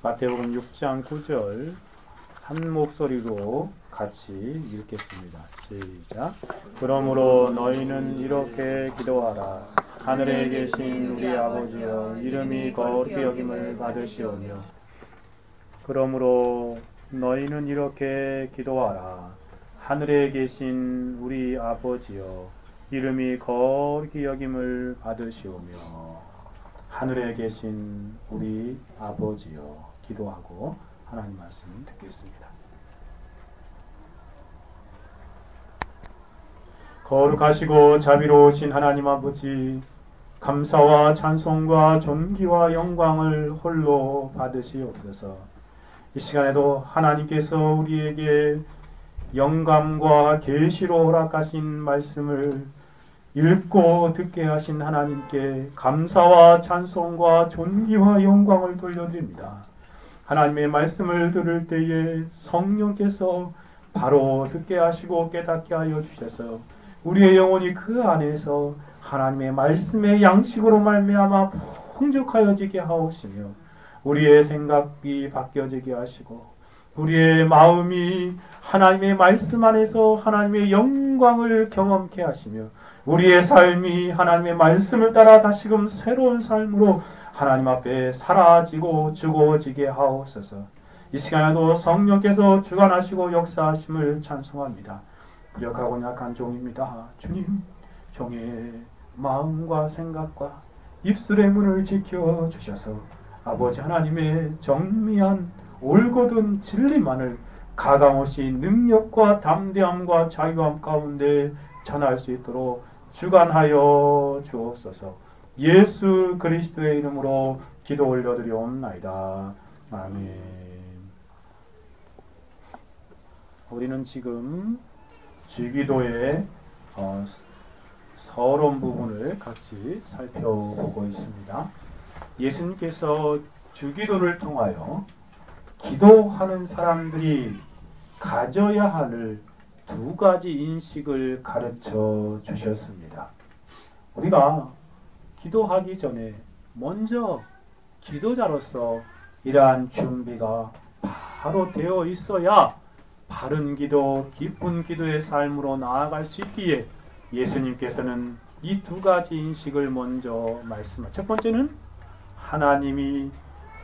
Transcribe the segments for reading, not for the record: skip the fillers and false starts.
마태복음 6장 9절 한 목소리로 같이 읽겠습니다. 시작. 그러므로 너희는 이렇게 기도하라. 하늘에 계신 우리 아버지여, 이름이 거룩히 여김을 받으시오며. 그러므로 너희는 이렇게 기도하라. 하늘에 계신 우리 아버지여, 이름이 거룩히 여김을 받으시오며. 하늘에 계신 우리 아버지여, 기도하고 하나님 말씀 듣겠습니다. 거룩하시고 자비로우신 하나님 아버지, 감사와 찬송과 존귀와 영광을 홀로 받으시옵소서. 이 시간에도 하나님께서 우리에게 영감과 계시로 허락하신 말씀을 읽고 듣게 하신 하나님께 감사와 찬송과 존귀와 영광을 돌려드립니다. 하나님의 말씀을 들을 때에 성령께서 바로 듣게 하시고 깨닫게 하여 주셔서 우리의 영혼이 그 안에서 하나님의 말씀의 양식으로 말미암아 풍족하여지게 하옵시며, 우리의 생각이 바뀌어지게 하시고 우리의 마음이 하나님의 말씀 안에서 하나님의 영광을 경험케 하시며, 우리의 삶이 하나님의 말씀을 따라 다시금 새로운 삶으로 하나님 앞에 사라지고 죽어지게 하옵소서. 이 시간에도 성령께서 주관하시고 역사하심을 찬송합니다. 부족하고 약한 종입니다. 주님, 종의 마음과 생각과 입술의 문을 지켜주셔서 아버지 하나님의 정미한 올곧은 진리만을 가감없이 능력과 담대함과 자유함 가운데 전할 수 있도록 주관하여 주옵소서. 예수 그리스도의 이름으로 기도 올려드리옵나이다. 아멘. 우리는 지금 주기도의 서론 부분을 같이 살펴보고 있습니다. 예수님께서 주기도를 통하여 기도하는 사람들이 가져야 할 두 가지 인식을 가르쳐 주셨습니다. 우리가 기도하기 전에 먼저 기도자로서 이러한 준비가 바로 되어 있어야 바른 기도, 기쁜 기도의 삶으로 나아갈 수 있기에 예수님께서는 이 두 가지 인식을 먼저 말씀하셨습니다. 첫 번째는 하나님이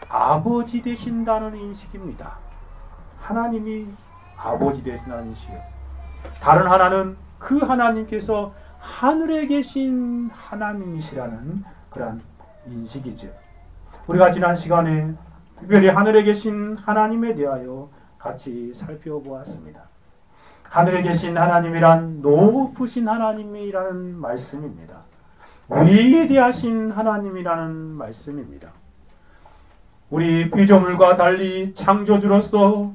아버지 되신다는 인식입니다. 하나님이 아버지 되신다는 인식이요. 다른 하나는 그 하나님께서 하늘에 계신 하나님이시라는 그런 인식이죠. 우리가 지난 시간에 특별히 하늘에 계신 하나님에 대하여 같이 살펴보았습니다. 하늘에 계신 하나님이란 높으신 하나님이라는 말씀입니다. 위대하신 하나님이라는 말씀입니다. 우리 피조물과 달리 창조주로서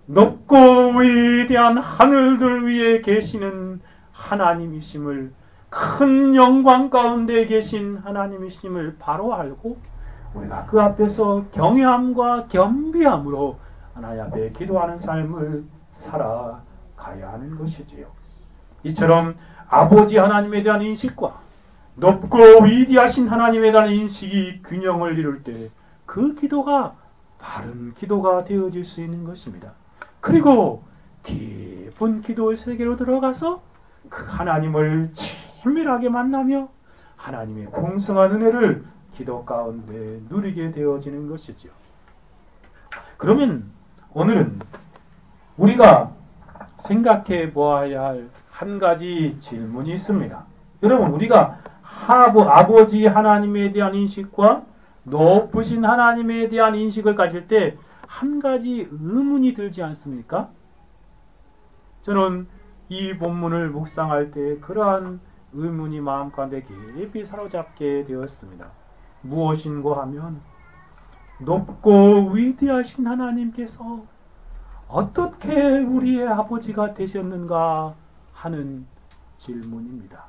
높고 위대한 하늘들 위에 계시는 하나님이심을, 큰 영광 가운데 계신 하나님이심을 바로 알고 우리가 그 앞에서 경외함과 겸비함으로 하나님 앞에 기도하는 삶을 살아가야 하는 것이지요. 이처럼 아버지 하나님에 대한 인식과 높고 위대하신 하나님에 대한 인식이 균형을 이룰 때 그 기도가 바른 기도가 되어질 수 있는 것입니다. 그리고 깊은 기도의 세계로 들어가서 그 하나님을 친밀하게 만나며 하나님의 풍성한 은혜를 기도 가운데 누리게 되어지는 것이죠. 그러면 오늘은 우리가 생각해 보아야 할 한 가지 질문이 있습니다. 여러분, 우리가 아버지 하나님에 대한 인식과 높으신 하나님에 대한 인식을 가질 때 한 가지 의문이 들지 않습니까? 저는 이 본문을 묵상할 때 그러한 의문이 마음 가운데 깊이 사로잡게 되었습니다. 무엇인고 하면 높고 위대하신 하나님께서 어떻게 우리의 아버지가 되셨는가 하는 질문입니다.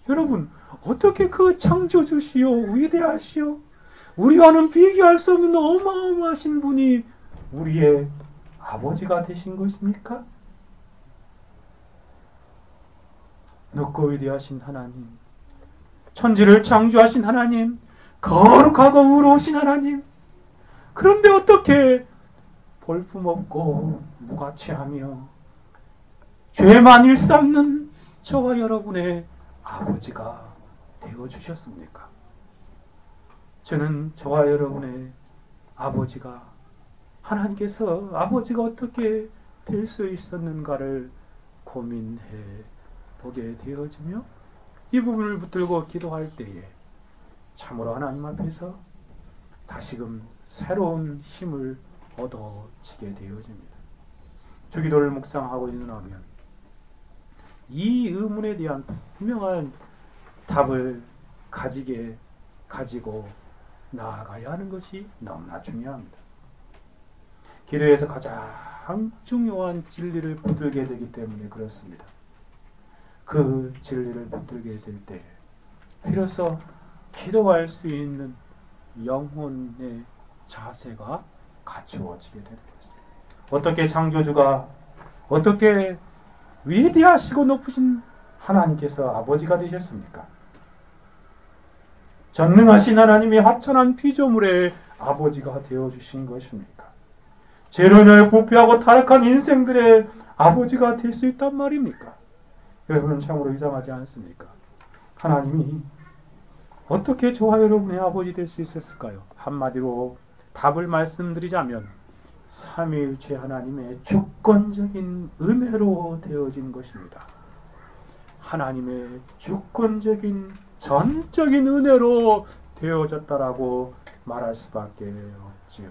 여러분, 어떻게 그 창조주시오, 위대하시오, 우리와는 비교할 수 없는 어마어마하신 분이 우리의 아버지가 되신 것입니까? 높고 위대하신 하나님, 천지를 창조하신 하나님, 거룩하고 의로우신 하나님, 그런데 어떻게 볼품없고 무가치하며 죄만 일삼는 저와 여러분의 아버지가 되어주셨습니까? 저는 저와 여러분의 아버지가, 하나님께서 아버지가 어떻게 될 수 있었는가를 고민해 보게 되어지며, 이 부분을 붙들고 기도할 때에 참으로 하나님 앞에서 다시금 새로운 힘을 얻어지게 되어집니다. 주기도를 묵상하고 있는하면 이 의문에 대한 분명한 답을 가지고 나아가야 하는 것이 너무나 중요합니다. 기도에서 가장 중요한 진리를 붙들게 되기 때문에 그렇습니다. 그 진리를 붙들게 될 때 비로소 기도할 수 있는 영혼의 자세가 갖추어지게 되는 것입니다. 어떻게 창조주가, 어떻게 위대하시고 높으신 하나님께서 아버지가 되셨습니까? 전능하신 하나님이 하찮은 피조물의 아버지가 되어주신 것입니까? 죄로 인하여 부패하고 타락한 인생들의 아버지가 될 수 있단 말입니까? 여러분, 참으로 이상하지 않습니까? 하나님이 어떻게 저와 여러분의 아버지 될 수 있었을까요? 한마디로 답을 말씀드리자면 삼위일체 하나님의 주권적인 은혜로 되어진 것입니다. 하나님의 주권적인 전적인 은혜로 되어졌다라고 말할 수밖에 없지요.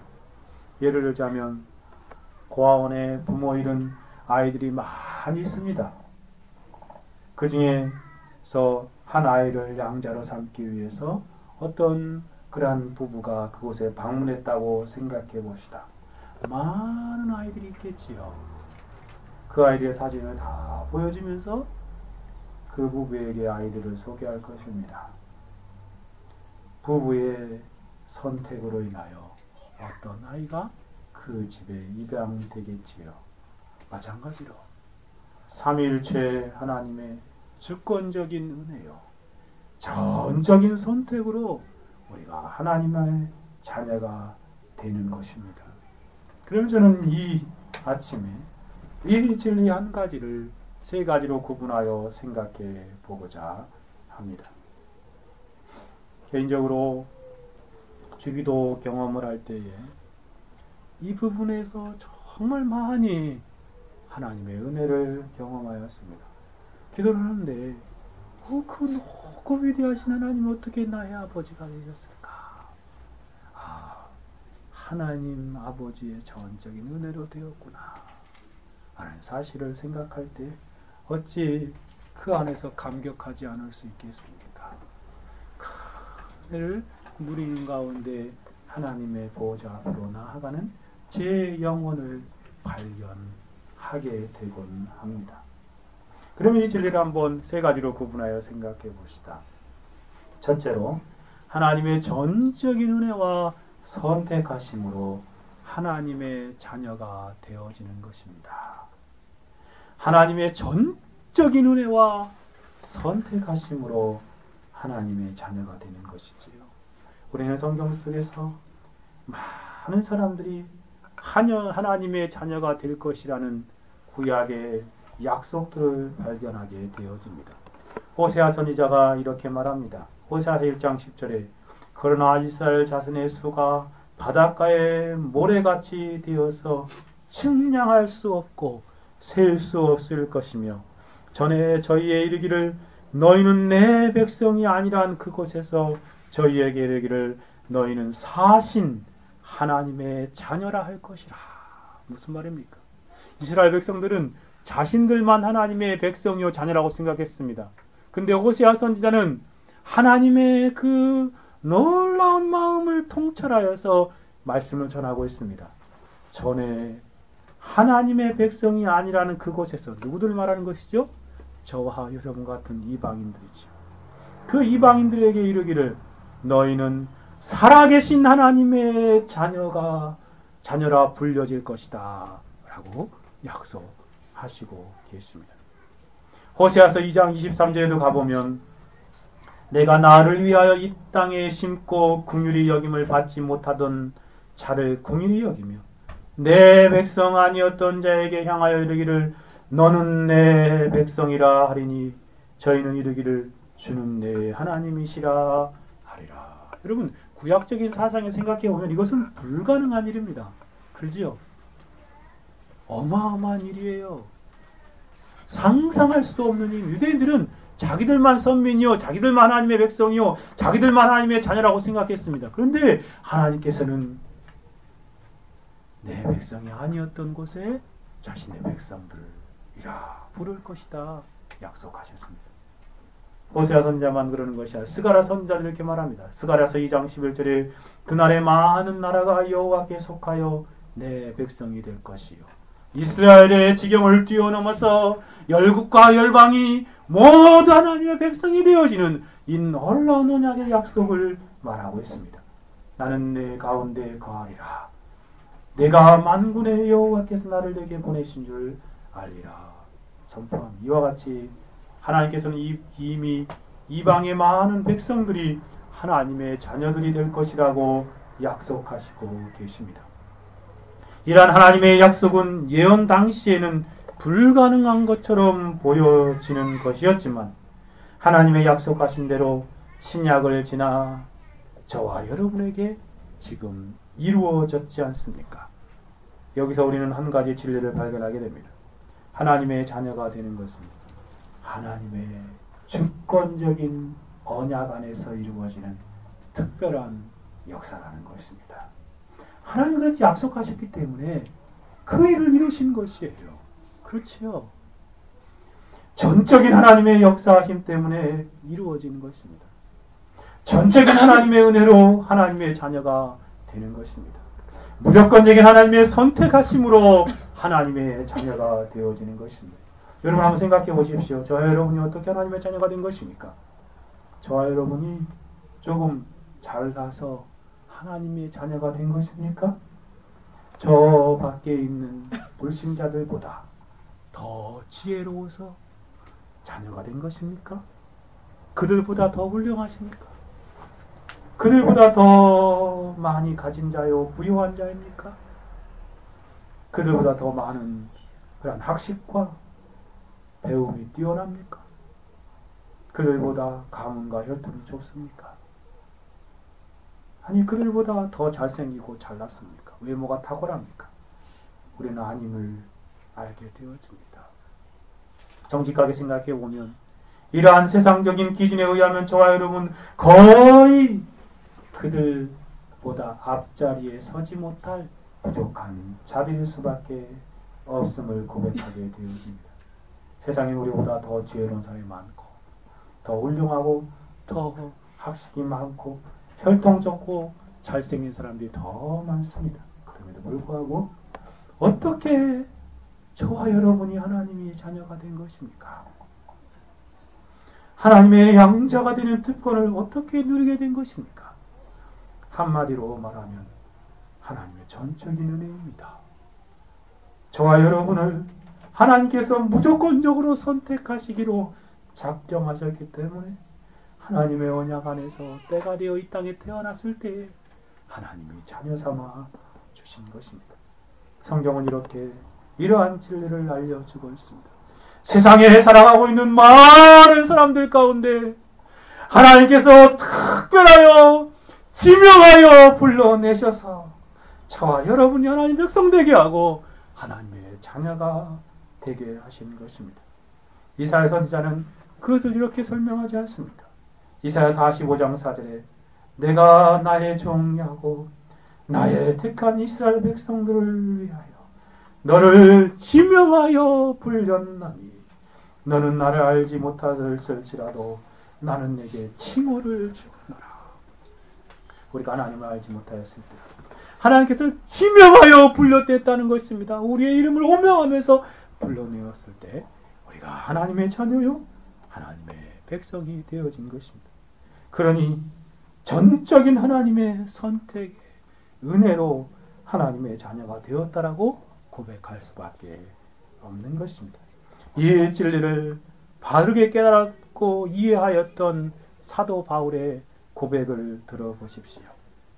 예를 들자면 고아원에 부모 잃은 아이들이 많이 있습니다. 그 중에서 한 아이를 양자로 삼기 위해서 어떤 그러한 부부가 그곳에 방문했다고 생각해 봅시다. 많은 아이들이 있겠지요. 그 아이들의 사진을 다 보여주면서 그 부부에게 아이들을 소개할 것입니다. 부부의 선택으로 인하여 어떤 아이가 그 집에 입양되겠지요. 마찬가지로 삼위일체 하나님의 주권적인 은혜요, 전적인 선택으로 우리가 하나님의 자녀가 되는 것입니다. 그럼 저는 이 아침에 이 진리 한 가지를 세 가지로 구분하여 생각해 보고자 합니다. 개인적으로 주기도 경험을 할 때에 이 부분에서 정말 많이 하나님의 은혜를 경험하였습니다. 기도를 하는데 그 높고 위대하신 하나님 어떻게 나의 아버지가 되셨을까? 하나님 아버지의 전적인 은혜로 되었구나 라는 사실을 생각할 때 어찌 그 안에서 감격하지 않을 수 있겠습니까? 그 은혜를 누리는 가운데 하나님의 보호자 앞으로 나아가는 제 영혼을 발견하게 되곤 합니다. 그러면 이 진리를 한번 세 가지로 구분하여 생각해 봅시다. 첫째로, 하나님의 전적인 은혜와 선택하심으로 하나님의 자녀가 되어지는 것입니다. 하나님의 전적인 은혜와 선택하심으로 하나님의 자녀가 되는 것이지요. 우리는 성경 속에서 많은 사람들이 하나님의 자녀가 될 것이라는 구약의 약속들을 발견하게 되어집니다. 호세아 선지자가 이렇게 말합니다. 호세아 1장 10절에 그러나 이스라엘 자손의 수가 바닷가의 모래같이 되어서 측량할 수 없고 셀 수 없을 것이며 전에 저희에 이르기를 너희는 내 백성이 아니란 그곳에서 저희에게 이르기를 너희는 사신 하나님의 자녀라 할 것이라. 무슨 말입니까? 이스라엘 백성들은 자신들만 하나님의 백성이요 자녀라고 생각했습니다. 근데 호세아 선지자는 하나님의 그 놀라운 마음을 통찰하여서 말씀을 전하고 있습니다. 전에 하나님의 백성이 아니라는 그곳에서 누구들 말하는 것이죠? 저와 여러분 같은 이방인들이죠. 그 이방인들에게 이르기를 너희는 살아계신 하나님의 자녀라 불려질 것이다 라고 약속하시고 계십니다. 호세아서 2장 23절에도 가보면 내가 나를 위하여 이 땅에 심고 긍휼히 여김을 받지 못하던 차를 궁일이 여기며 내 백성 아니었던 자에게 향하여 이르기를 너는 내 백성이라 하리니 저희는 이르기를 주는 내 하나님이시라 하리라. 여러분 구약적인 사상에 생각해 보면 이것은 불가능한 일입니다. 그렇지요? 어마어마한 일이에요. 상상할 수 없는 일. 유대인들은 자기들만 선민이요, 자기들만 하나님의 백성이요, 자기들만 하나님의 자녀라고 생각했습니다. 그런데 하나님께서는 내 백성이 아니었던 곳에 자신의 백성들이라 부를 것이다 약속하셨습니다. 호세아 선지자만 그러는 것이 아니라 스가랴 선지자도 이렇게 말합니다. 스가랴서 2장 11절에 그날에 많은 나라가 여호와께 속하여 내 백성이 될 것이요 이스라엘의 지경을 뛰어넘어서 열국과 열방이 모두 하나님의 백성이 되어지는 이 놀라운 언약의 약속을 말하고 있습니다. 나는 내 가운데 거하리라. 내가 만군의 여호와께서 나를 내게 보내신 줄 알리라. 선포함. 이와 같이 하나님께서는 이미 이방의 많은 백성들이 하나님의 자녀들이 될 것이라고 약속하시고 계십니다. 이러한 하나님의 약속은 예언 당시에는 불가능한 것처럼 보여지는 것이었지만 하나님의 약속하신 대로 신약을 지나 저와 여러분에게 지금 이루어졌지 않습니까? 여기서 우리는 한 가지 진리를 발견하게 됩니다. 하나님의 자녀가 되는 것은 하나님의 주권적인 언약 안에서 이루어지는 특별한 역사라는 것입니다. 하나님은 그렇게 약속하셨기 때문에 그 일을 이루신 것이에요. 그렇지요. 전적인 하나님의 역사하심 때문에 이루어지는 것입니다. 전적인 하나님의 은혜로 하나님의 자녀가 되는 것입니다. 무조건적인 하나님의 선택하심으로 하나님의 자녀가 되어지는 것입니다. 여러분 한번 생각해 보십시오. 저와 여러분이 어떻게 하나님의 자녀가 된 것입니까? 저와 여러분이 조금 잘나서 하나님의 자녀가 된 것입니까? 저 밖에 있는 불신자들보다 더 지혜로워서 자녀가 된 것입니까? 그들보다 더 훌륭하십니까? 그들보다 더 많이 가진 자요, 부유한 자입니까? 그들보다 더 많은 그런 학식과 배움이 뛰어납니까? 그들보다 가문과 혈통이 좁습니까? 아니 그들보다 더 잘생기고 잘났습니까? 외모가 탁월합니까? 우리는 아님을 알게 되어집니다. 정직하게 생각해 보면 이러한 세상적인 기준에 의하면 저와 여러분 거의 그들보다 앞자리에 서지 못할 부족한 자비일 수밖에 없음을 고백하게 되어집니다. 세상에 우리보다 더 지혜로운 사람이 많고 더 훌륭하고 더 학식이 많고 혈통 좋고 잘생긴 사람들이 더 많습니다. 그럼에도 불구하고 어떻게 저와 여러분이 하나님의 자녀가 된 것입니까? 하나님의 양자가 되는 특권을 어떻게 누리게 된 것입니까? 한마디로 말하면 하나님의 전적인 은혜입니다. 저와 여러분을 하나님께서 무조건적으로 선택하시기로 작정하셨기 때문에 하나님의 언약 안에서 때가 되어 이 땅에 태어났을 때에 하나님이 자녀 삼아 주신 것입니다. 성경은 이렇게 이러한 진리를 알려주고 있습니다. 세상에 살아가고 있는 많은 사람들 가운데 하나님께서 특별하여 지명하여 불러내셔서 저와 여러분이 하나님 백성 되게 하고 하나님의 자녀가 되게 하신 것입니다. 이사야 선지자는 그것을 이렇게 설명하지 않습니까? 이사야 45장 4절에 내가 나의 종 야곱 나의 택한 이스라엘 백성들을 위하여 너를 지명하여 불렸나니 너는 나를 알지 못하였을지라도 나는 내게 칭호를 주었노라. 우리가 하나님을 알지 못하였을 때 하나님께서 지명하여 불렀댔다는 것입니다. 우리의 이름을 호명하면서 불러내었을 때 우리가 하나님의 자녀요 하나님의 백성이 되어진 것입니다. 그러니 전적인 하나님의 선택의 은혜로 하나님의 자녀가 되었다라고 고백할 수밖에 없는 것입니다. 이 진리를 바르게 깨달았고 이해하였던 사도 바울의 고백을 들어보십시오.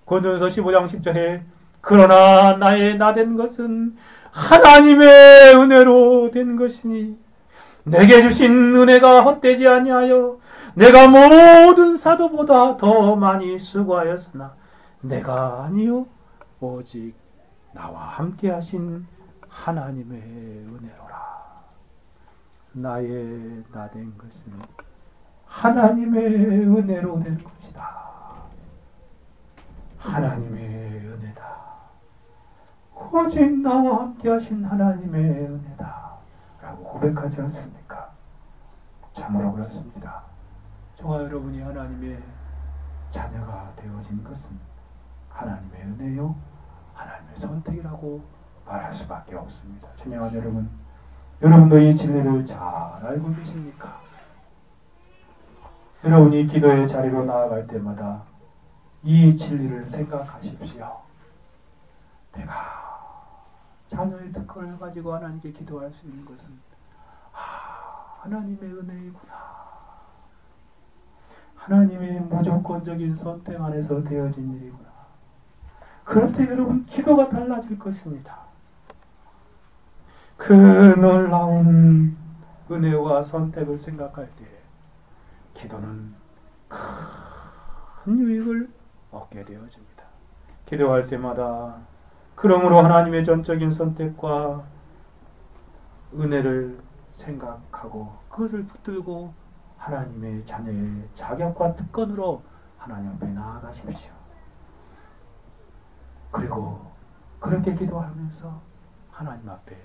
고린도전서 15장 10절에 그러나 나의 나 된 것은 하나님의 은혜로 된 것이니 내게 주신 은혜가 헛되지 아니하여 내가 모든 사도보다 더 많이 수고하였으나 내가 아니요 오직 나와 함께 하신 하나님의 은혜로라. 나의 나 된 것은 하나님의 은혜로 된 것이다. 하나님의 은혜다. 오직 나와 함께 하신 하나님의 은혜다 라고 고백하지 않습니까? 참으로 그렇습니다. 저와 여러분이 하나님의 자녀가 되어진 것은 하나님의 은혜요 하나님의 선택이라고 말할 수밖에 없습니다. 친애한 여러분, 여러분도 이 진리를 잘 알고 계십니까? 여러분이 기도의 자리로 나아갈 때마다 이 진리를 생각하십시오. 내가 자녀의 특권을 가지고 하나님께 기도할 수 있는 것은 하나님의 은혜이구나. 하나님의 무조건적인 선택 안에서 되어진 일이구나. 그럴 때 여러분 기도가 달라질 것입니다. 그 놀라운 은혜와 선택을 생각할 때 기도는 큰 유익을 얻게 되어집니다. 기도할 때마다 그러므로 하나님의 전적인 선택과 은혜를 생각하고 그것을 붙들고 하나님의 자녀의 자격과 특권으로 하나님 앞에 나아가십시오. 그리고 그렇게 기도하면서 하나님 앞에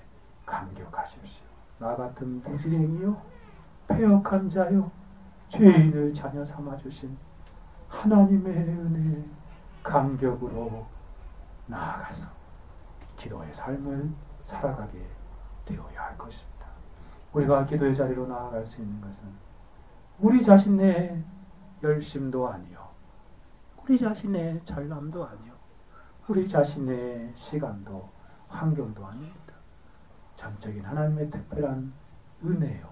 감격하십시오. 나 같은 무지랭이요 패역한 자요 죄인을 자녀 삼아주신 하나님의 은혜에 감격으로 나아가서 기도의 삶을 살아가게 되어야 할 것입니다. 우리가 기도의 자리로 나아갈 수 있는 것은 우리 자신의 열심도 아니요, 우리 자신의 잘남도 아니요, 우리 자신의 시간도 환경도 아닙니다. 전적인 하나님의 특별한 은혜요,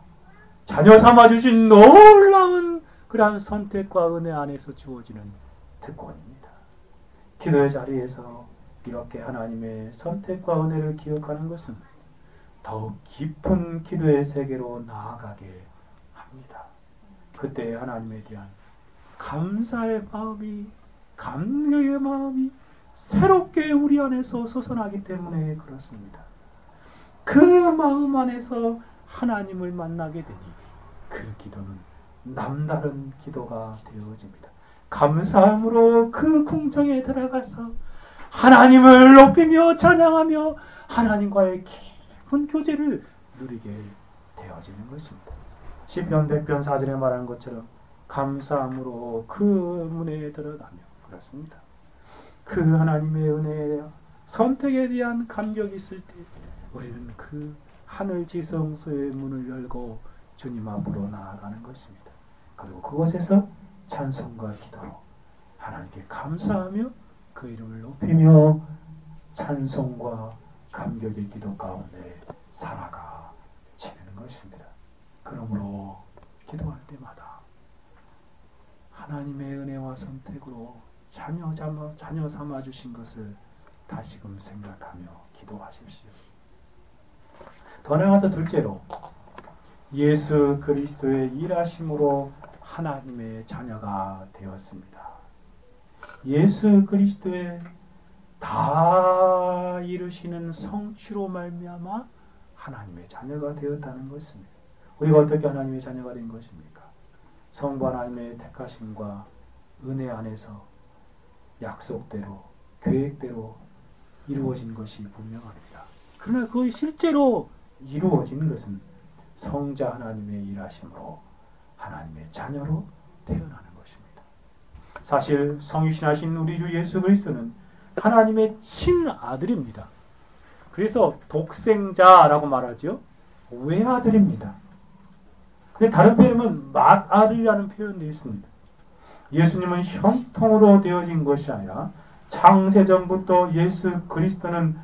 자녀 삼아주신 놀라운 그러한 선택과 은혜 안에서 주어지는 특권입니다. 기도의 자리에서 이렇게 하나님의 선택과 은혜를 기억하는 것은 더욱 깊은 기도의 세계로 나아가게 합니다. 그때 하나님에 대한 감사의 마음이, 감격의 마음이 새롭게 우리 안에서 솟아나기 때문에 그렇습니다. 그 마음 안에서 하나님을 만나게 되니 그 기도는 남다른 기도가 되어집니다. 감사함으로 그 궁정에 들어가서 하나님을 높이며 찬양하며 하나님과의 깊은 교제를 누리게 되어지는 것입니다. 시편 100편 4절에 말하는 것처럼 감사함으로 그 문에 들어가며 그렇습니다. 그 하나님의 은혜에 선택에 대한 감격이 있을 때 우리는 그 하늘 지성소의 문을 열고 주님 앞으로 나아가는 것입니다. 그리고 그곳에서 찬송과 기도로 하나님께 감사하며 그 이름을 높이며 찬송과 감격의 기도 가운데 살아가 지내는 것입니다. 그러므로 기도할 때마다 하나님의 은혜와 선택으로 자녀 삼아 주신 것을 다시금 생각하며 기도하십시오. 더 나아가서 둘째로 예수 그리스도의 일하심으로 하나님의 자녀가 되었습니다. 예수 그리스도의 다 이루시는 성취로 말미암아 하나님의 자녀가 되었다는 것입니다. 우리가 어떻게 하나님의 자녀가 된 것입니까? 성부 하나님의 택하심과 은혜 안에서 약속대로 계획대로 이루어진 것이 분명합니다. 그러나 그것이 실제로 이루어진 것은 성자 하나님의 일하심으로 하나님의 자녀로 태어나는 것입니다. 사실 성육신하신 우리 주 예수 그리스도는 하나님의 친아들입니다. 그래서 독생자라고 말하죠. 외아들입니다. 근데 다른 표현은 맏아들이라는 표현도 있습니다. 예수님은 형통으로 되어진 것이 아니라 창세전부터 예수 그리스도는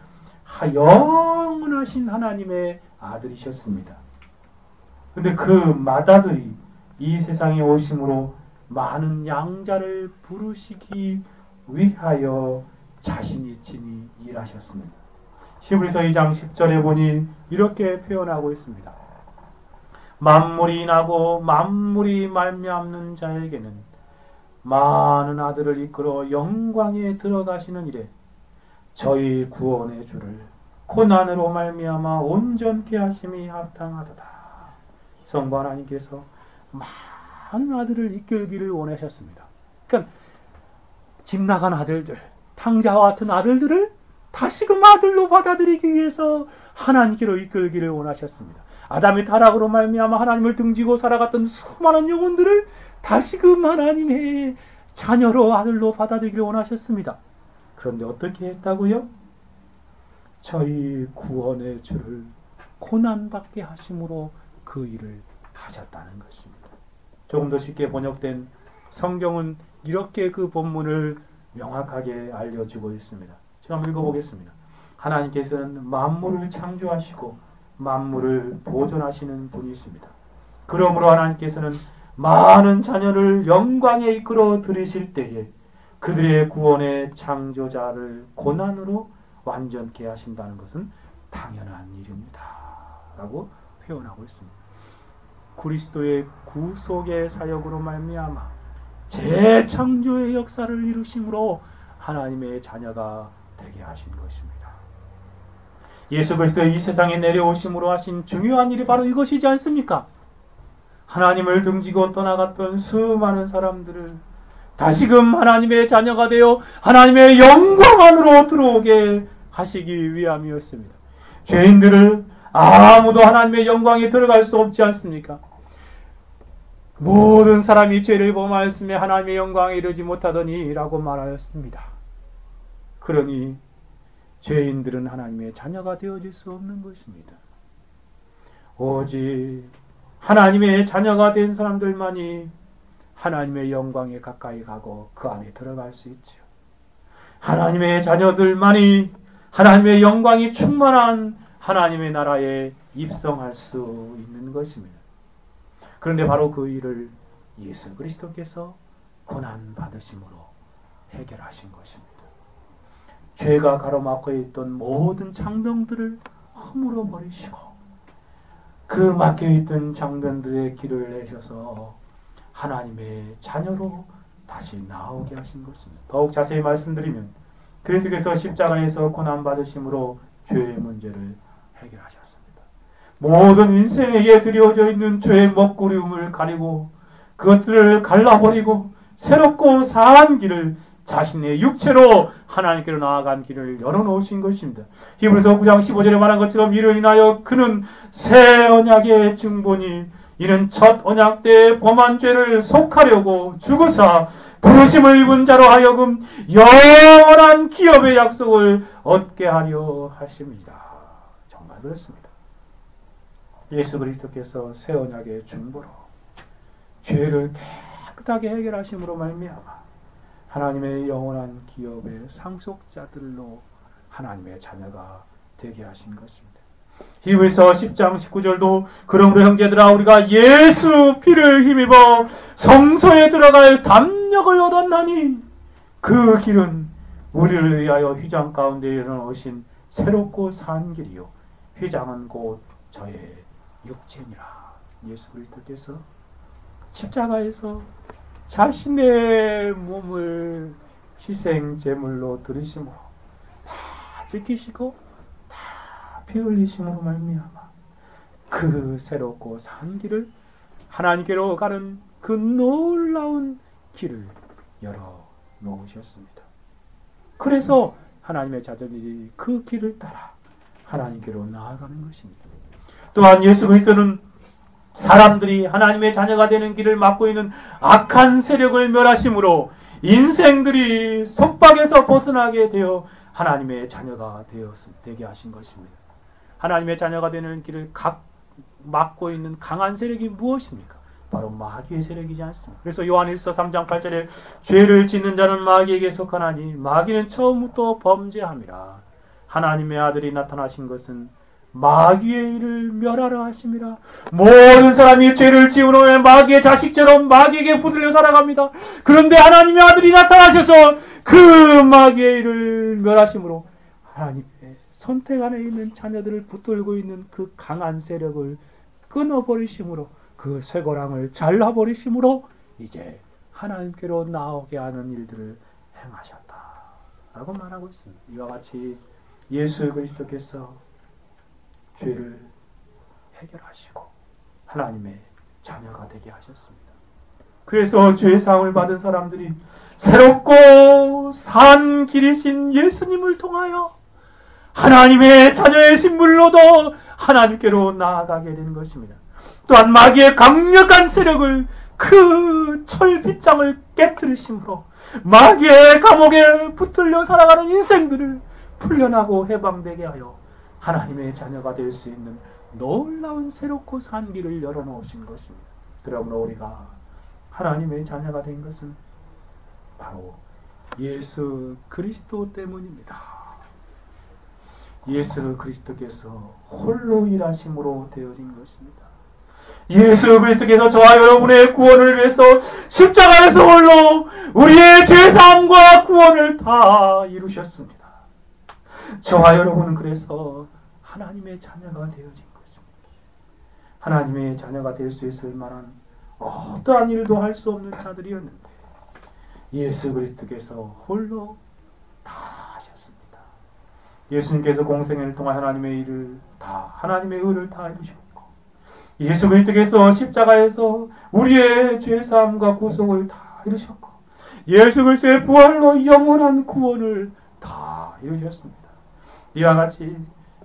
영원하신 하나님의 아들이셨습니다. 근데 그 맏아들이 이 세상에 오심으로 많은 양자를 부르시기 위하여 자신이 친히 일하셨습니다. 히브리서 2장 10절에 보니 이렇게 표현하고 있습니다. 만물이 나고 만물이 말미암는 자에게는 많은 아들을 이끌어 영광에 들어가시는 일에 저희 구원의 주를 고난으로 말미암아 온전케 하심이 합당하도다. 성부 하나님께서 많은 아들을 이끌기를 원하셨습니다. 그러니까 집 나간 아들들, 탕자와 같은 아들들을 다시금 아들로 받아들이기 위해서 하나님께로 이끌기를 원하셨습니다. 아담의 타락으로 말미암아 하나님을 등지고 살아갔던 수많은 영혼들을 다시금 하나님의 자녀로 아들로 받아들이기를 원하셨습니다. 그런데 어떻게 했다고요? 저희 구원의 주를 고난받게 하심으로 그 일을 하셨다는 것입니다. 조금 더 쉽게 번역된 성경은 이렇게 그 본문을 명확하게 알려주고 있습니다. 제가 한번 읽어보겠습니다. 하나님께서는 만물을 창조하시고 만물을 보존하시는 분이십니다. 그러므로 하나님께서는 많은 자녀를 영광에 이끌어 들이실 때에 그들의 구원의 창조자를 고난으로 완전케 하신다는 것은 당연한 일입니다. 라고 표현하고 있습니다. 그리스도의 구속의 사역으로 말미암아 재창조의 역사를 이루심으로 하나님의 자녀가 되게 하신 것입니다. 예수 그리스도의 이 세상에 내려오심으로 하신 중요한 일이 바로 이것이지 않습니까? 하나님을 등지고 떠나갔던 수많은 사람들을 다시금 하나님의 자녀가 되어 하나님의 영광 안으로 들어오게 하시기 위함이었습니다. 죄인들을 아무도 하나님의 영광에 들어갈 수 없지 않습니까? 모든 사람이 죄를 범하였으며 하나님의 영광에 이르지 못하더니 라고 말하였습니다. 그러니 죄인들은 하나님의 자녀가 되어질 수 없는 것입니다. 오직 하나님의 자녀가 된 사람들만이 하나님의 영광에 가까이 가고 그 안에 들어갈 수 있죠. 하나님의 자녀들만이 하나님의 영광이 충만한 하나님의 나라에 입성할 수 있는 것입니다. 그런데 바로 그 일을 예수 그리스도께서 고난 받으심으로 해결하신 것입니다. 죄가 가로막고 있던 모든 장벽들을 허물어 버리시고 그 막혀있던 장벽들의 길을 내셔서 하나님의 자녀로 다시 나오게 하신 것입니다. 더욱 자세히 말씀드리면 그리스도께서 십자가에서 고난 받으심으로 죄의 문제를 해결하셨습니다. 모든 인생에게 드려져 있는 죄의 먹구름을 가리고 그것들을 갈라버리고 새롭고 사한 길을 자신의 육체로 하나님께로 나아간 길을 열어놓으신 것입니다. 히브리서 9장 15절에 말한 것처럼 이를 인하여 그는 새 언약의 증본이 이는 첫 언약 때 범한 죄를 속하려고 죽으사 부르심을 입은 자로 하여금 영원한 기업의 약속을 얻게 하려 하십니다. 정말 그렇습니다. 예수 그리스도께서 새 언약의 중보로 죄를 깨끗하게 해결하심으로 말미암아 하나님의 영원한 기업의 상속자들로 하나님의 자녀가 되게 하신 것입니다. 히브리서 10장 19절도 그러므로 형제들아 우리가 예수 피를 힘입어 성소에 들어갈 담력을 얻었나니 그 길은 우리를 위하여 휘장 가운데 일어놓으신 새롭고 산 길이요 휘장은 곧 저의 육체니라. 예수 그리스도께서 십자가에서 자신의 몸을 희생 제물로 드리심으로 다 지키시고 다 피 흘리심으로 말미암아 그 새롭고 산 길을 하나님께로 가는 그 놀라운 길을 열어 놓으셨습니다. 그래서 하나님의 자녀들이 그 길을 따라 하나님께로 나아가는 것입니다. 또한 예수 그리스도는 사람들이 하나님의 자녀가 되는 길을 막고 있는 악한 세력을 멸하심으로 인생들이 속박에서 벗어나게 되어 하나님의 자녀가 되게 하신 것입니다. 하나님의 자녀가 되는 길을 막고 있는 강한 세력이 무엇입니까? 바로 마귀의 세력이지 않습니까? 그래서 요한일서 3장 8절에 죄를 짓는 자는 마귀에게 속하나니 마귀는 처음부터 범죄함이라. 하나님의 아들이 나타나신 것은 마귀의 일을 멸하라 하심이라. 모든 사람이 죄를 지으로 마귀의 자식처럼 마귀에게 붙들려 살아갑니다. 그런데 하나님의 아들이 나타나셔서 그 마귀의 일을 멸하심으로 하나님의 선택 안에 있는 자녀들을 붙들고 있는 그 강한 세력을 끊어버리심으로, 그 쇠고랑을 잘라버리심으로 이제 하나님께로 나오게 하는 일들을 행하셨다 라고 말하고 있습니다. 이와 같이 예수 그리스도께서 죄를 해결하시고 하나님의 자녀가 되게 하셨습니다. 그래서 죄사함을 받은 사람들이 새롭고 산 길이신 예수님을 통하여 하나님의 자녀의 신분으로도 하나님께로 나아가게 되는 것입니다. 또한 마귀의 강력한 세력을 그 철빗장을 깨뜨리심으로 마귀의 감옥에 붙들려 살아가는 인생들을 풀려나고 해방되게 하여 하나님의 자녀가 될 수 있는 놀라운 새롭고 산 길을 열어놓으신 것입니다. 그러므로 우리가 하나님의 자녀가 된 것은 바로 예수 그리스도 때문입니다. 예수 그리스도께서 홀로 일하심으로 되어진 것입니다. 예수 그리스도께서 저와 여러분의 구원을 위해서 십자가에서 홀로 우리의 죄사함과 구원을 다 이루셨습니다. 저와 여러분은 그래서 하나님의 자녀가 되어진 것입니다. 하나님의 자녀가 될 수 있을 만한 어떠한 일도 할 수 없는 자들이었는데 예수 그리스도께서 홀로 다 하셨습니다. 예수님께서 공생애를 통해 하나님의 일을 다, 하나님의 의를 다 이루셨고, 예수 그리스도께서 십자가에서 우리의 죄사함과 구속을 다 이루셨고, 예수 그리스도의 부활로 영원한 구원을 다 이루셨습니다. 이와 같이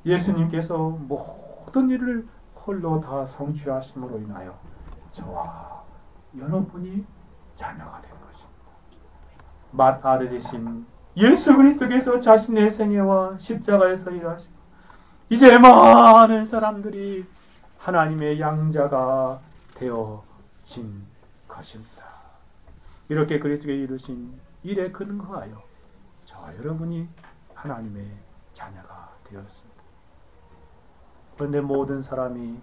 예수님께서 모든 일을 홀로 다 성취하심으로 인하여 저와 여러분이 자녀가 된 것입니다. 맏 아들이신 예수 그리스도께서 자신의 생애와 십자가에서 일하시고 이제 많은 사람들이 하나님의 양자가 되어진 것입니다. 이렇게 그리스도께 이루신 일에 근거하여 저와 여러분이 하나님의 자녀가 되었습니다. 그런데 모든 사람이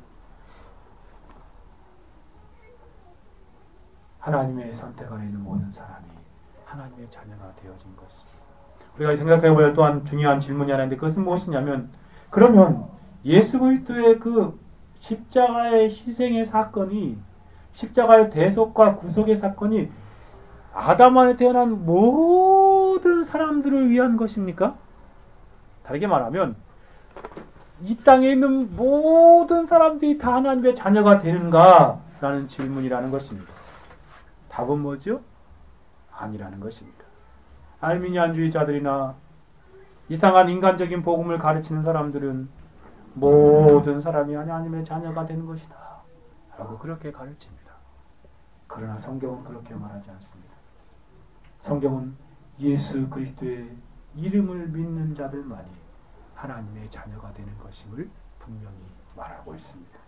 하나님의 선택 안에 있는 모든 사람이 하나님의 자녀가 되어진 것입니다. 우리가 생각해보면 또한 중요한 질문이 하나 있는데 그것은 무엇이냐면, 그러면 예수 그리스도의 그 십자가의 희생의 사건이, 십자가의 대속과 구속의 사건이 아담 안에 태어난 모든 사람들을 위한 것입니까? 다르게 말하면 이 땅에 있는 모든 사람들이 다 하나님의 자녀가 되는가? 라는 질문이라는 것입니다. 답은 뭐죠? 아니라는 것입니다. 알미니안주의자들이나 이상한 인간적인 복음을 가르치는 사람들은 모든 사람이 하나님의 자녀가 되는 것이다 라고 그렇게 가르칩니다. 그러나 성경은 그렇게 말하지 않습니다. 성경은 예수 그리스도의 이름을 믿는 자들만이 하나님의 자녀가 되는 것임을 분명히 말하고 있습니다.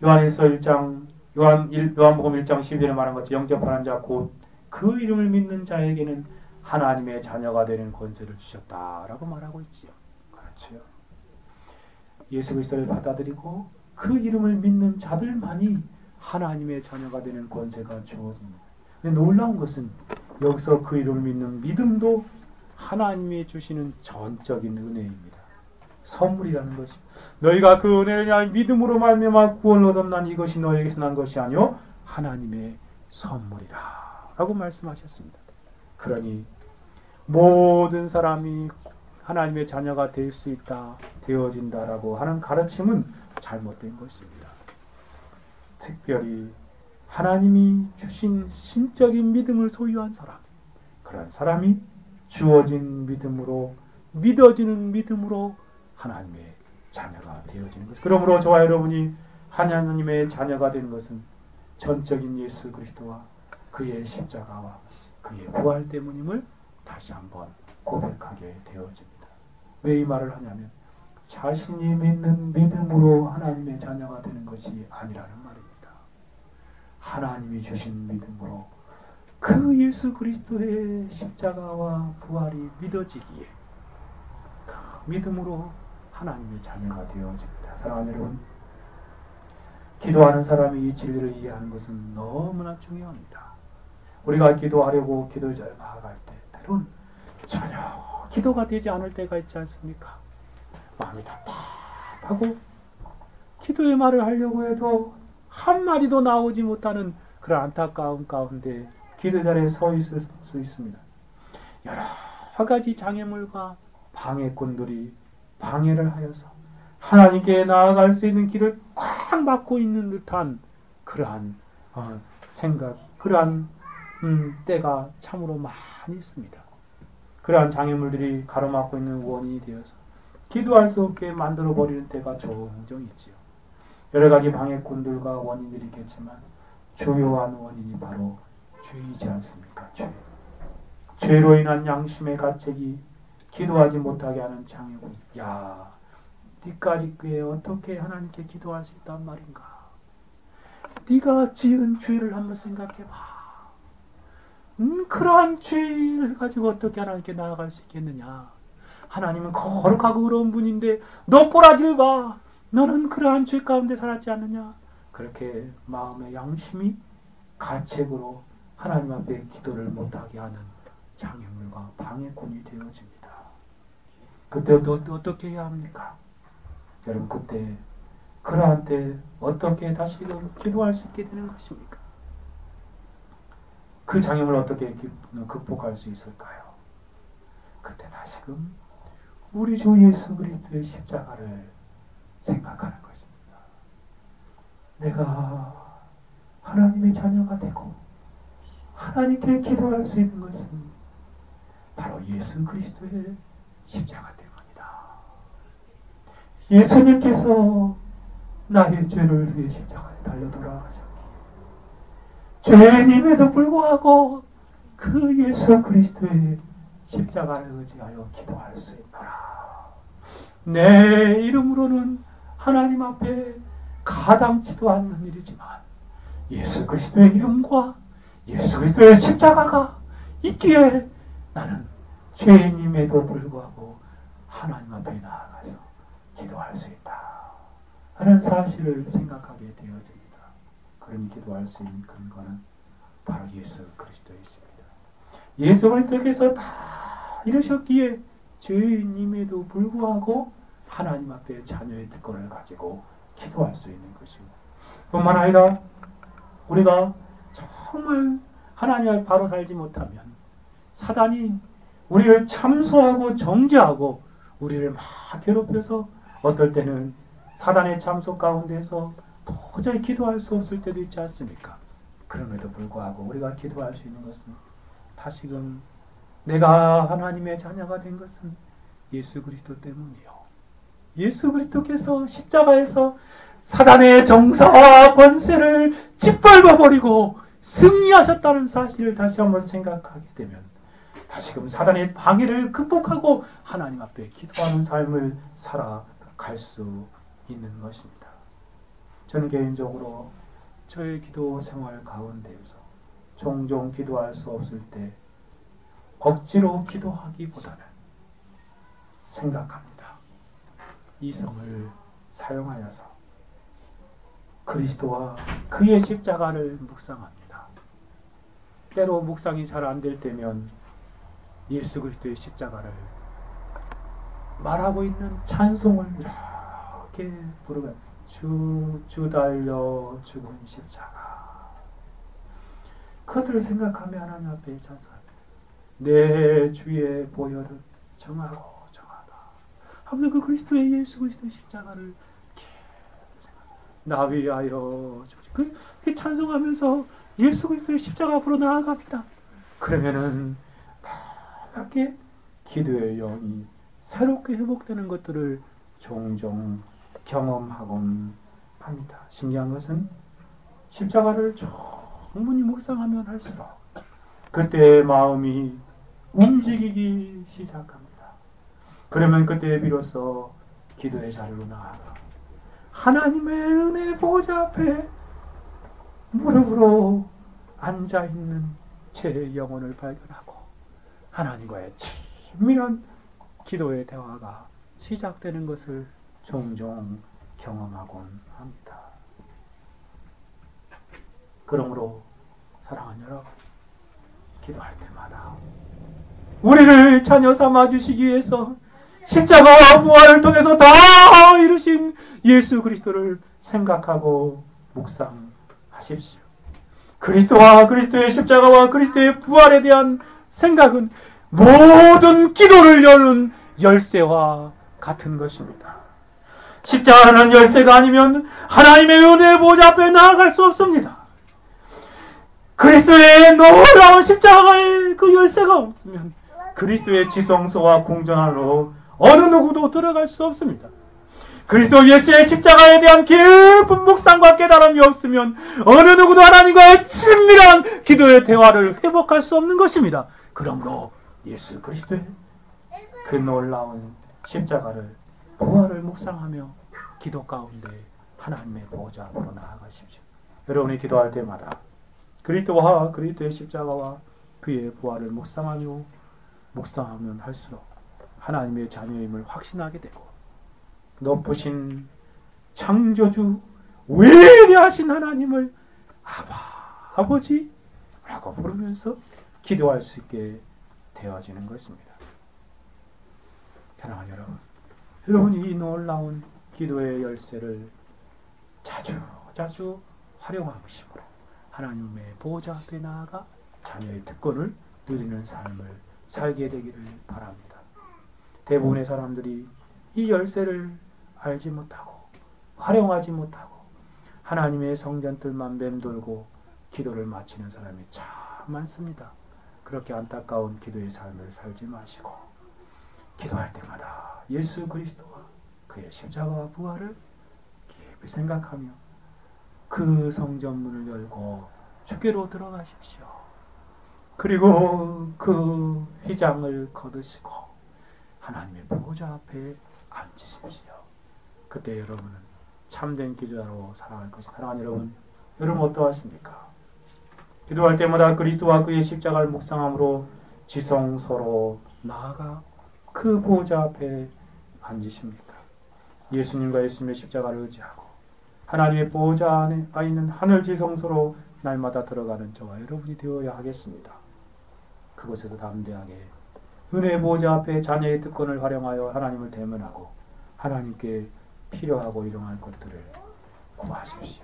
요한일서 1장 요한복음 1장 12절에 말한 것처럼 영접하는 자 곧 그 이름을 믿는 자에게는 하나님의 자녀가 되는 권세를 주셨다라고 말하고 있지요. 그렇지요. 예수 그리스도를 받아들이고 그 이름을 믿는 자들만이 하나님의 자녀가 되는 권세가 주어집니다. 근데 놀라운 것은 여기서 그 이름을 믿는 믿음도 하나님이 주시는 전적인 은혜입니다. 선물이라는 것이. 너희가 그 은혜를 인하여 믿음으로 말미암아 구원을 얻었나니 이것이 너희에게서 난 것이 아니요 하나님의 선물이라 라고 말씀하셨습니다. 그러니 모든 사람이 하나님의 자녀가 될 수 있다, 되어진다라고 하는 가르침은 잘못된 것입니다. 특별히 하나님이 주신 신적인 믿음을 소유한 사람, 그런 사람이 주어진 믿음으로, 믿어지는 믿음으로 하나님의 자녀가 되어지는 것. 그러므로 저와 여러분이 하나님의 자녀가 된 것은 전적인 예수 그리스도와 그의 십자가와 그의 부활 때문임을 다시 한번 고백하게 되어집니다. 왜 이 말을 하냐면 자신이 믿는 믿음으로 하나님의 자녀가 되는 것이 아니라는 말입니다. 하나님이 주신 믿음으로 그 예수 그리스도의 십자가와 부활이 믿어지기에 그 믿음으로 하나님의 자녀가 되어집니다. 사랑하는 여러분, 기도하는 사람이 이 진리를 이해하는 것은 너무나 중요합니다. 우리가 기도하려고 기도자에 나아갈 때 때론 전혀 기도가 되지 않을 때가 있지 않습니까? 마음이 답답하고 기도의 말을 하려고 해도 한마디도 나오지 못하는 그런 안타까움 가운데 기도 자리에 서 있을 수 있습니다. 여러 가지 장애물과 방해꾼들이 방해를 하여서 하나님께 나아갈 수 있는 길을 꽉 막고 있는 듯한 그러한 생각, 그러한 때가 참으로 많이 있습니다. 그러한 장애물들이 가로막고 있는 원인이 되어서 기도할 수 없게 만들어버리는 때가 종종 있지요. 여러 가지 방해꾼들과 원인들이 있겠지만 주요한 원인이 바로 죄이지 않습니까? 죄. 죄로 인한 양심의 가책이 기도하지 못하게 하는 장애물. 야, 네까지 꽤 어떻게 하나님께 기도할 수 있단 말인가? 네가 지은 죄를 한번 생각해봐. 그러한 죄를 가지고 어떻게 하나님께 나아갈 수 있겠느냐? 하나님은 거룩하고 의로운 분인데 너 꼬라지를 봐. 너는 그러한 죄 가운데 살았지 않느냐? 그렇게 마음의 양심이 가책으로 하나님 앞에 기도를 못하게 하는 장애물과 방해꾼이 되어집니다. 그때 어떻게 해야 합니까? 여러분, 그때 그러한 때 어떻게 다시금 기도할 수 있게 되는 것입니까? 그 장애물을 어떻게 극복할 수 있을까요? 그때 다시금 우리 주 예수 그리스도의 십자가를 생각하는 것입니다. 내가 하나님의 자녀가 되고 하나님께 기도할 수 있는 것은 바로 예수 그리스도의 십자가 때문이다. 예수님께서 나의 죄를 위해 십자가에 달려 돌아가셨기에 죄인임에도 불구하고 그 예수 그리스도의 십자가를 의지하여 기도할 수 있노라. 내 이름으로는 하나님 앞에 가당치도 않는 일이지만 예수 그리스도의 이름과 예수 그리스도의 십자가가 있기에 나는 죄인임에도 불구하고 하나님 앞에 나아가서 기도할 수 있다 하는 사실을 생각하게 되어집니다. 그러니 기도할 수 있는 근거는 바로 예수 그리스도이십니다. 예수 그리스도께서 다 이루셨기에 죄인임에도 불구하고 하나님 앞에 자녀의 특권을 가지고 기도할 수 있는 것입니다. 뿐만 아니라 우리가 정말 하나님 앞에 바로 살지 못하면 사단이 우리를 참소하고 정죄하고 우리를 막 괴롭혀서 어떨 때는 사단의 참소 가운데서 도저히 기도할 수 없을 때도 있지 않습니까? 그럼에도 불구하고 우리가 기도할 수 있는 것은 다시금 내가 하나님의 자녀가 된 것은 예수 그리스도 때문이요. 예수 그리스도께서 십자가에서 사단의 정사와 권세를 짓밟아버리고 승리하셨다는 사실을 다시 한번 생각하게 되면 다시금 사단의 방해를 극복하고 하나님 앞에 기도하는 삶을 살아갈 수 있는 것입니다. 저는 개인적으로 저의 기도 생활 가운데에서 종종 기도할 수 없을 때 억지로 기도하기보다는 생각합니다. 이성을 사용하여서 그리스도와 그의 십자가를 묵상합니다. 때로 묵상이 잘 안 될 때면 예수 그리스도의 십자가를 말하고 있는 찬송을 이렇게 부르면 주 달려 죽은 십자가, 그것들을 생각하며 하나님 앞에 찬송합니다. 내 주의 보혈은 정하고 정하다 하면서 그 그리스도의 예수 그리스도의 십자가를 나 위하여 그 찬송하면서 예수 그리스도의 십자가 앞으로 나아갑니다. 그러면은 이렇게 기도의 영이 새롭게 회복되는 것들을 종종 경험하곤 합니다. 신기한 것은 십자가를 충분히 묵상하면 할수록 그때 마음이 움직이기 시작합니다. 그러면 그때 비로소 기도의 자리로 나아가 하나님의 은혜 보좌 앞에 무릎으로 앉아있는 제 영혼을 발견하고 하나님과의 친밀한 기도의 대화가 시작되는 것을 종종 경험하곤 합니다. 그러므로 사랑하는 여러분, 기도할 때마다 우리를 자녀 삼아 주시기 위해서 십자가와 부활을 통해서 다 이루신 예수 그리스도를 생각하고 묵상하십시오. 그리스도와 그리스도의 십자가와 그리스도의 부활에 대한 생각은 모든 기도를 여는 열쇠와 같은 것입니다. 십자가는 열쇠가 아니면 하나님의 은혜의 보좌 앞에 나아갈 수 없습니다. 그리스도의 놀라운 십자가의 그 열쇠가 없으면 그리스도의 지성소와 궁전 안으로 어느 누구도 들어갈 수 없습니다. 그리스도 예수의 십자가에 대한 깊은 묵상과 깨달음이 없으면 어느 누구도 하나님과의 친밀한 기도의 대화를 회복할 수 없는 것입니다. 그러므로 예수 그리스도의 그 놀라운 십자가를 부활을 묵상하며 기도 가운데 하나님의 보좌 앞으로 나아가십시오. 여러분이 기도할 때마다 그리스도와 그리스도의 십자가와 그의 부활을 묵상하면 할수록 하나님의 자녀임을 확신하게 되고 높으신 창조주 위대하신 하나님을 아버지라고 부르면서 기도할 수 있게 되어지는 것입니다. 사랑하는 여러분, 이 놀라운 기도의 열쇠를 자주 활용하심으로 하나님의 보좌 앞에 나아가 자녀의 특권을 누리는 삶을 살게 되기를 바랍니다. 대부분의 사람들이 이 열쇠를 알지 못하고 활용하지 못하고 하나님의 성전들만 맴돌고 기도를 마치는 사람이 참 많습니다. 그렇게 안타까운 기도의 삶을 살지 마시고 기도할 때마다 예수 그리스도와 그의 십자가와 부활을 깊이 생각하며 그 성전문을 열고 주께로 들어가십시오. 그리고 그 휘장을 거두시고 하나님의 보좌 앞에 앉으십시오. 그때 여러분은 참된 기도자로 살아갈 것입니다. 사랑하는 여러분 어떠하십니까? 기도할 때마다 그리스도와 그의 십자가를 묵상함으로 지성소로 나아가 그 보좌 앞에 앉으십니까? 예수님과 예수님의 십자가를 의지하고 하나님의 보좌 안에 있는 하늘 지성소로 날마다 들어가는 저와 여러분이 되어야 하겠습니다. 그곳에서 담대하게 은혜의 보좌 앞에 자녀의 특권을 활용하여 하나님을 대면하고 하나님께 필요하고 일용할 것들을 구하십시오.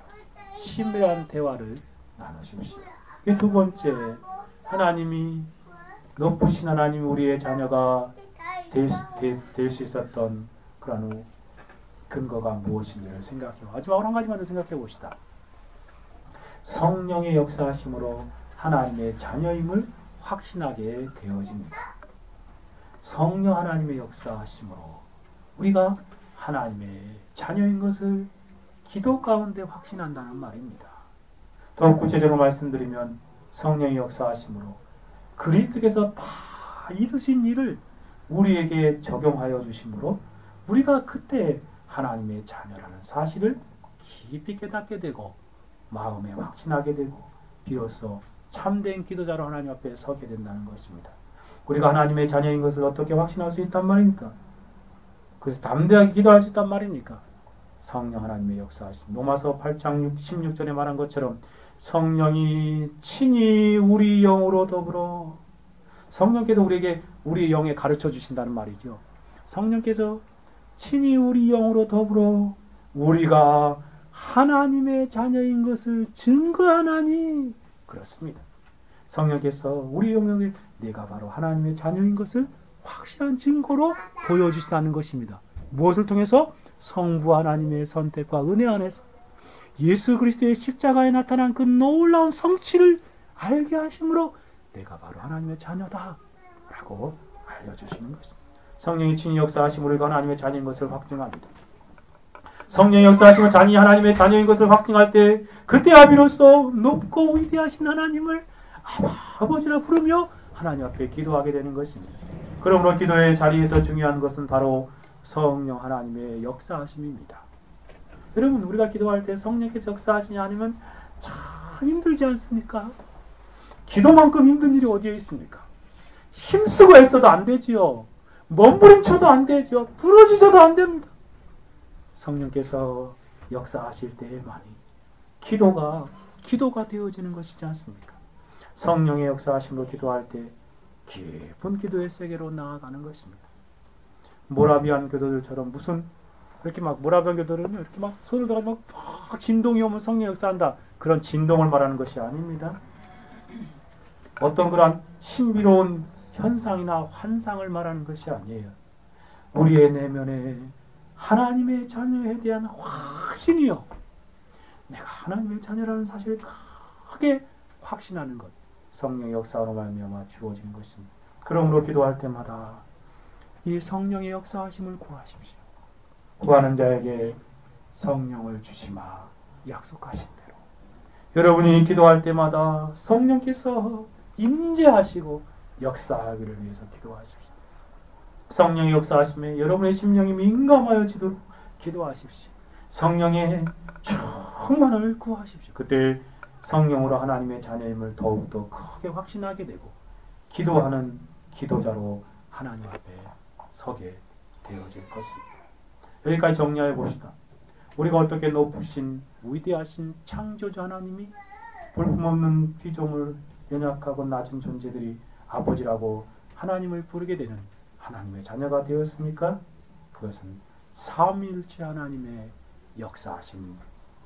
친밀한 대화를 나누십시오. 두 번째, 하나님이 높으신 하나님이 우리의 자녀가 될 수 있었던 그런 근거가 무엇인지를 생각해요. 마지막으로 한 가지만 더 생각해 봅시다. 성령의 역사하심으로 하나님의 자녀임을 확신하게 되어집니다. 성령 하나님의 역사하심으로 우리가 하나님의 자녀인 것을 기도 가운데 확신한다는 말입니다. 더욱 구체적으로 말씀드리면 성령의 역사하심으로 그리스도께서 다 이루신 일을 우리에게 적용하여 주심으로 우리가 그때 하나님의 자녀라는 사실을 깊이 깨닫게 되고 마음에 확신하게 되고 비로소 참된 기도자로 하나님 앞에 서게 된다는 것입니다. 우리가 하나님의 자녀인 것을 어떻게 확신할 수 있단 말입니까? 그래서 담대하게 기도할 수 있단 말입니까? 성령 하나님의 역사하심. 로마서 8장 16절에 말한 것처럼 성령이 친히 우리 영으로 더불어 성령께서 우리에게 우리 영에 가르쳐 주신다는 말이죠. 성령께서 친히 우리 영으로 더불어 우리가 하나님의 자녀인 것을 증거하나니 그렇습니다. 성령께서 우리 영역에 내가 바로 하나님의 자녀인 것을 확실한 증거로 보여주시다는 것입니다. 무엇을 통해서? 성부 하나님의 선택과 은혜 안에서 예수 그리스도의 십자가에 나타난 그 놀라운 성취를 알게 하심으로 내가 바로 하나님의 자녀다 라고 알려주시는 것입니다. 성령이 친히 역사하심으로 우리가 하나님의 자녀인 것을 확증합니다. 성령의 역사하심으로 하나님의 자녀인 것을 확증할 때 그때야 비로소 높고 위대하신 하나님을 아버지라 부르며 하나님 앞에 기도하게 되는 것입니다. 그러므로 기도의 자리에서 중요한 것은 바로 성령 하나님의 역사하심입니다. 여러분 우리가 기도할 때 성령께서 역사하시냐 아니면 참 힘들지 않습니까? 기도만큼 힘든 일이 어디에 있습니까? 힘쓰고 애써도 안 되지요. 몸부림쳐도 안 되죠. 부러지셔도 안 됩니다. 성령께서 역사하실 때에만이 기도가 되어지는 것이지 않습니까? 성령의 역사하심으로 기도할 때 깊은 기도의 세계로 나아가는 것입니다. 모라비안 교도들처럼 무슨 이렇게 막 모라비안 교도들은 이렇게 막 손을 들어가지고 막 진동이 오면 성령 역사한다. 그런 진동을 말하는 것이 아닙니다. 어떤 그러한 신비로운 현상이나 환상을 말하는 것이 아니에요. 우리의 내면에 하나님의 자녀에 대한 확신이요. 내가 하나님의 자녀라는 사실을 크게 확신하는 것. 성령의 역사로 말미암아 주어진 것입니다. 그러므로 기도할 때마다 이 성령의 역사하심을 구하십시오. 구하는 자에게 성령을 주시마 약속하신 대로 여러분이 기도할 때마다 성령께서 임재하시고 역사하기를 위해서 기도하십시오. 성령의 역사하심에 여러분의 심령이 민감하여지도록 기도하십시오. 성령의 충만을 구하십시오. 그때 성령으로 하나님의 자녀임을 더욱더 크게 확신하게 되고 기도하는 기도자로 하나님 앞에 서게 되어질 것입니다. 여기까지 정리해 봅시다. 우리가 어떻게 높으신 위대하신 창조주 하나님이 볼품없는 피조물 연약하고 낮은 존재들이 아버지라고 하나님을 부르게 되는 하나님의 자녀가 되었습니까? 그것은 삼위일체 하나님의 역사하심,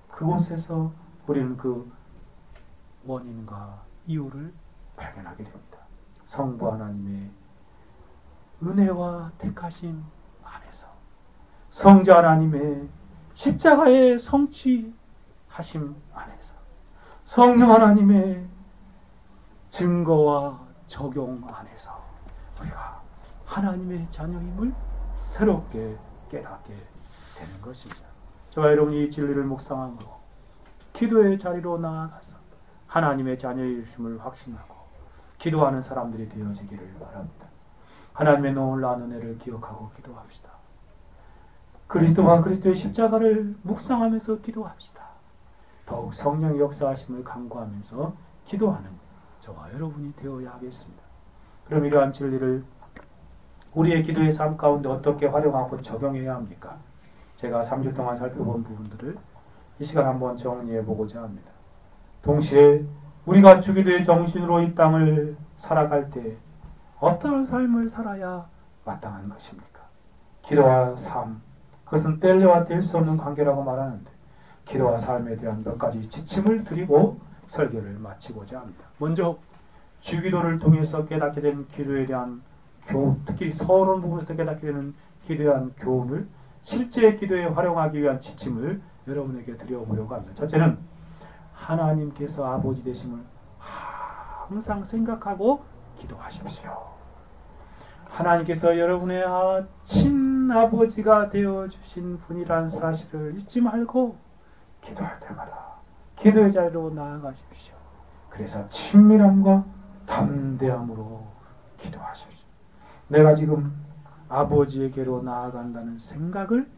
그곳에서 우리는 그 원인과 이유를 발견하게 됩니다. 성부 하나님의 은혜와 택하심 안에서 성자 하나님의 십자가의 성취하심 안에서 성령 하나님의 증거와 적용 안에서 우리가 하나님의 자녀임을 새롭게 깨닫게 되는 것입니다. 저와 여러분이 이 진리를 묵상함으로 기도의 자리로 나아가서 하나님의 자녀이심을 확신하고 기도하는 사람들이 되어지기를 바랍니다. 하나님의 놀라운 은혜를 기억하고 기도합시다. 그리스도와 그리스도의 십자가를 묵상하면서 기도합시다. 더욱 성령의 역사하심을 간구하면서 기도하는 저와 여러분이 되어야 하겠습니다. 그럼 이러한 진리를 우리의 기도의 삶 가운데 어떻게 활용하고 적용해야 합니까? 제가 3주 동안 살펴본 부분들을 이 시간 한번 정리해 보고자 합니다. 동시에 우리가 주기도의 정신으로 이 땅을 살아갈 때 어떠한 삶을 살아야 마땅한 것입니까? 기도와 삶, 그것은 뗄래야 뗄 수 없는 관계라고 말하는데 기도와 삶에 대한 몇 가지 지침을 드리고 설교를 마치고자 합니다. 먼저 주기도를 통해서 깨닫게 된 기도에 대한 교훈, 특히 서론 부분에서 깨닫게 되는 기도에 대한 교훈을 실제 기도에 활용하기 위한 지침을 여러분에게 드려보려고 합니다. 첫째는 하나님께서 아버지 되심을 항상 생각하고 기도하십시오. 하나님께서 여러분의 친아버지가 되어주신 분이라는 사실을 잊지 말고 기도할 때마다 기도의 자리로 나아가십시오. 그래서 친밀함과 담대함으로 기도하십시오. 내가 지금 아버지에게로 나아간다는 생각을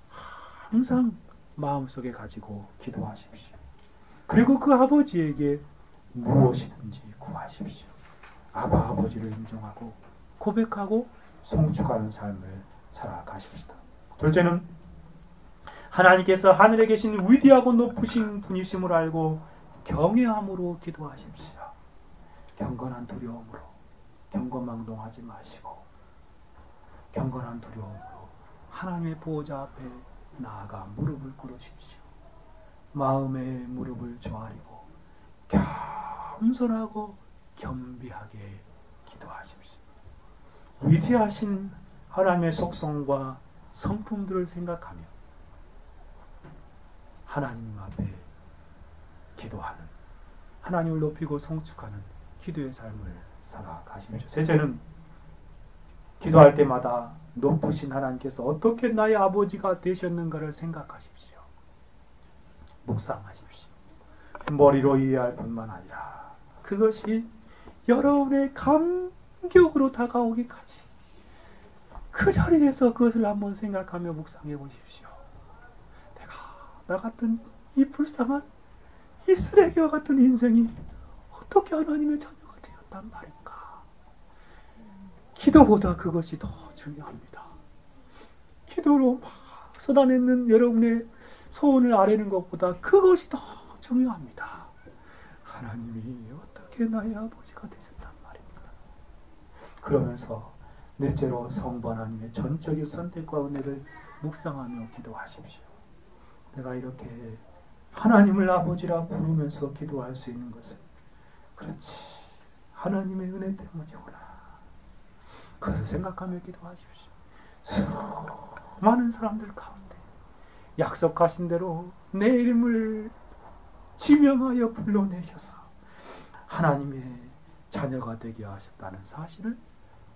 항상 마음속에 가지고 기도하십시오. 그리고 그 아버지에게 무엇이든지 구하십시오. 아버지를 인정하고 고백하고 송축하는 삶을 살아가십시다. 둘째는 하나님께서 하늘에 계신 위대하고 높으신 분이심을 알고 경외함으로 기도하십시오. 경건한 두려움으로 경건망동하지 마시고 경건한 두려움으로 하나님의 보호자 앞에 나아가 무릎을 꿇으십시오. 마음의 무릎을 조아리고 겸손하고 겸비하게 기도하십시오. 위대하신 하나님의 속성과 성품들을 생각하며 하나님 앞에 기도하는, 하나님을 높이고 송축하는 기도의 삶을 살아가십시오. 셋째는 기도할 때마다 높으신 하나님께서 어떻게 나의 아버지가 되셨는가를 생각하십시오. 묵상하십시오. 머리로 이해할 뿐만 아니라 그것이 여러분의 감격으로 다가오기까지 그 자리에서 그것을 한번 생각하며 묵상해 보십시오. 내가 나 같은 이 불쌍한 이 쓰레기와 같은 인생이 어떻게 하나님의 자녀가 되었단 말인가. 기도보다 그것이 더 중요합니다. 기도로 막 쏟아내는 여러분의 소원을 아뢰는 것보다 그것이 더 중요합니다. 하나님이 어떻게 나의 아버지가 되셨단 말입니다. 그러면서 넷째로 성부 하나님의 전적인 선택과 은혜를 묵상하며 기도하십시오. 내가 이렇게 하나님을 아버지라 부르면서 기도할 수 있는 것은 그렇지, 하나님의 은혜 때문이구나. 그것을 생각하며 기도하십시오. 수많은 사람들 가운데 약속하신 대로 내 이름을 지명하여 불러내셔서 하나님의 자녀가 되게 하셨다는 사실을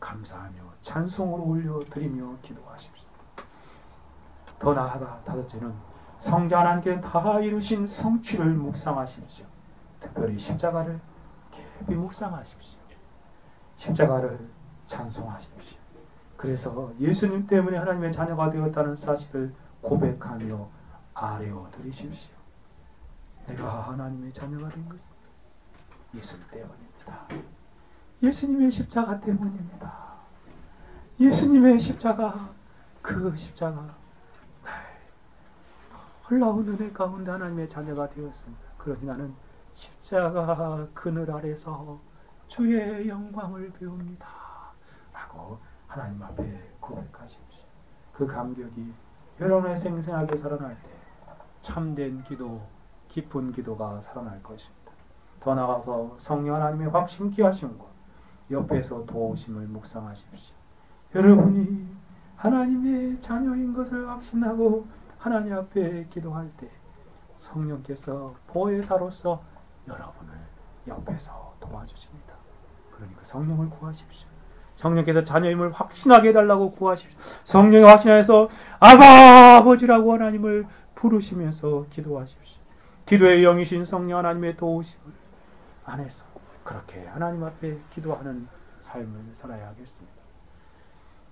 감사하며 찬송으로 올려드리며 기도하십시오. 더 나아가 다섯째는 성자 하나님께 다 이루신 성취를 묵상하십시오. 특별히 십자가를 깊이 묵상하십시오. 십자가를 찬송하십시오. 그래서 예수님 때문에 하나님의 자녀가 되었다는 사실을 고백하며 아뢰어 드리십시오. 내가 하나님의 자녀가 된 것은 예수님 때문입니다. 예수님의 십자가 때문입니다. 예수님의 십자가, 그 십자가 놀라운 은혜 가운데 하나님의 자녀가 되었습니다. 그러니 나는 십자가 그늘 아래서 주의 영광을 배웁니다 라고 하나님 앞에 고백하십시오. 그 감격이 여러분의 생생하게 살아날 때 참된 기도, 깊은 기도가 살아날 것입니다. 더 나아가서 성령 하나님의 확신케 하심과 옆에서 도우심을 묵상하십시오. 여러분이 하나님의 자녀인 것을 확신하고 하나님 앞에 기도할 때 성령께서 보혜사로서 여러분을 옆에서 도와주십니다. 그러니까 성령을 구하십시오. 성령께서 자녀임을 확신하게 해달라고 구하십시오. 성령이 확신하여서 아바 아버지라고 하나님을 부르시면서 기도하십시오. 기도의 영이신 성령 하나님의 도우심을 안에서 그렇게 하나님 앞에 기도하는 삶을 살아야 하겠습니다.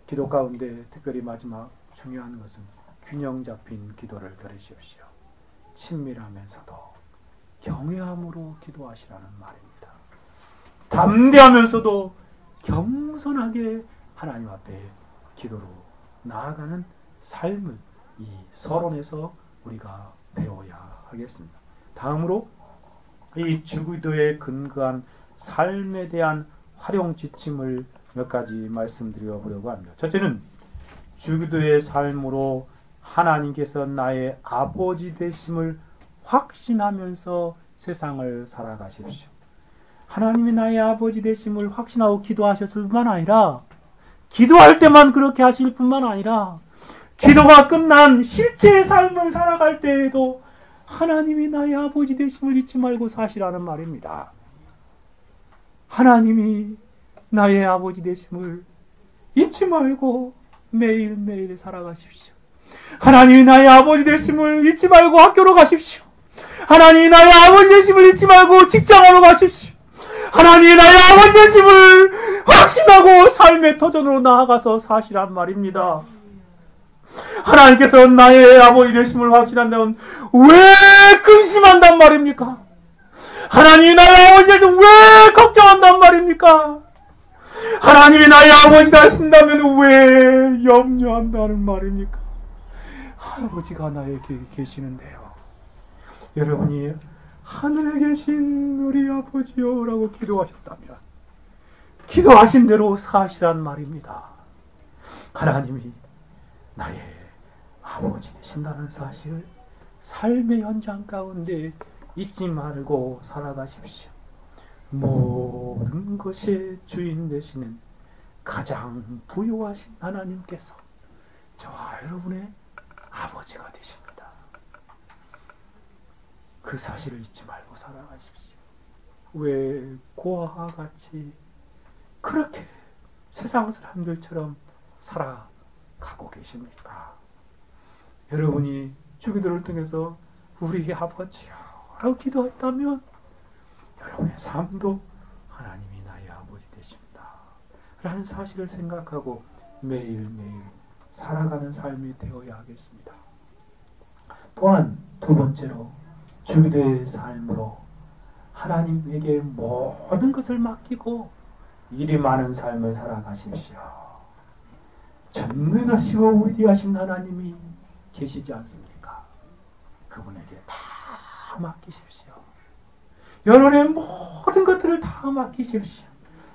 기도 가운데 특별히 마지막 중요한 것은 균형 잡힌 기도를 들으십시오. 친밀하면서도 경외함으로 기도하시라는 말입니다. 담대하면서도 겸손하게 하나님 앞에 기도로 나아가는 삶을 이 서론에서 우리가 배워야 하겠습니다. 다음으로 이 주기도에 근거한 삶에 대한 활용 지침을 몇 가지 말씀드려 보려고 합니다. 첫째는 주기도의 삶으로 하나님께서 나의 아버지 되심을 확신하면서 세상을 살아가십시오. 하나님이 나의 아버지 되심을 확신하고 기도하셨을 뿐만 아니라 기도할 때만 그렇게 하실 뿐만 아니라 기도가 끝난 실제의 삶을 살아갈 때에도 하나님이 나의 아버지 되심을 잊지 말고 사시라는 말입니다. 하나님이 나의 아버지 되심을 잊지 말고 매일매일 살아가십시오. 하나님이 나의 아버지 되심을 잊지 말고 학교로 가십시오. 하나님이 나의 아버지 되심을 잊지 말고 직장으로 가십시오. 하나님이 나의 아버지 되심을 확신하고 삶의 터전으로 나아가서 사시란 말입니다. 하나님께서 나의 아버지 되심을 확신한다면 왜 근심한단 말입니까? 하나님이 나의 아버지 되심을 왜 걱정한단 말입니까? 하나님이 나의 아버지다 하신다면 왜 염려한다는 말입니까? 아버지가 나에게 계시는데요. 여러분이 하늘에 계신 우리 아버지요 라고 기도하셨다면 기도하신 대로 사시란 말입니다. 하나님이 나의 아버지 되신다는 사실을 삶의 현장 가운데 잊지 말고 살아가십시오. 모든 것의 주인 되시는 가장 부유하신 하나님께서 저와 여러분의 아버지가 되십니다. 그 사실을 잊지 말고 살아가십시오. 왜 고아와 같이 그렇게 세상 사람들처럼 살아가고 계십니까? 여러분이 주기도를 통해서 우리 아버지요 라고 기도했다면 여러분의 삶도 하나님이 나의 아버지 되십니다 라는 사실을 생각하고 매일매일 살아가는 삶이 되어야 하겠습니다. 또한 두 번째로 주기도의 삶으로 하나님에게 모든 것을 맡기고 일이 많은 삶을 살아가십시오. 전능하시고 위대하신 하나님이 계시지 않습니까? 그분에게 다 맡기십시오. 여러분의 모든 것들을 다 맡기십시오.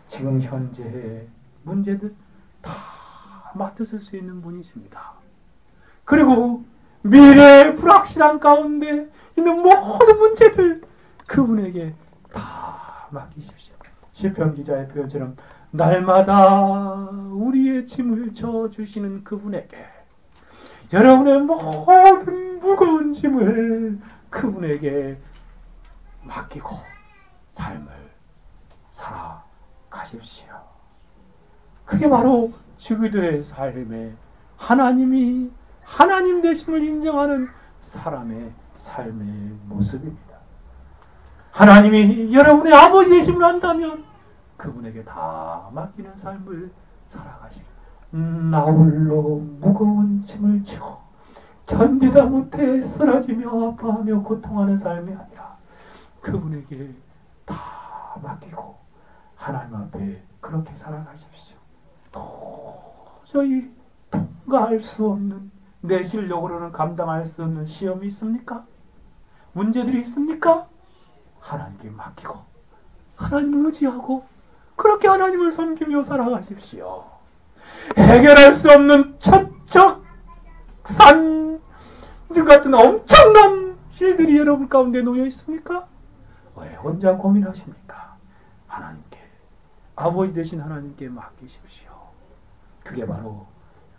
지금 현재의 문제들 다 맡으실 수 있는 분이십니다. 그리고 미래의 불확실한 가운데 있는 모든 문제들 그분에게 다 맡기십시오. 시편 기자의 표현처럼 날마다 우리의 짐을 져주시는 그분에게, 여러분의 모든 무거운 짐을 그분에게 맡기고 삶을 살아가십시오. 그게 바로 주기도의 삶에 하나님이 하나님 되심을 인정하는 사람의 삶의 모습입니다. 하나님이 여러분의 아버지 되심을 안다면 그분에게 다 맡기는 삶을 살아가십시오. 나 홀로 무거운 짐을 지고 견디다 못해 쓰러지며 아파하며 고통하는 삶이 아니라 그분에게 다 맡기고 하나님 앞에 그렇게 살아가십시오. 도저히 통과할 수 없는, 내 실력으로는 감당할 수 없는 시험이 있습니까? 문제들이 있습니까? 하나님께 맡기고 하나님을 의지하고 그렇게 하나님을 섬기며 살아가십시오. 해결할 수 없는 천적 산 같은 엄청난 일들이 여러분 가운데 놓여 있습니까? 왜 혼자 고민하십니까? 하나님께, 아버지 되신 하나님께 맡기십시오. 그게 바로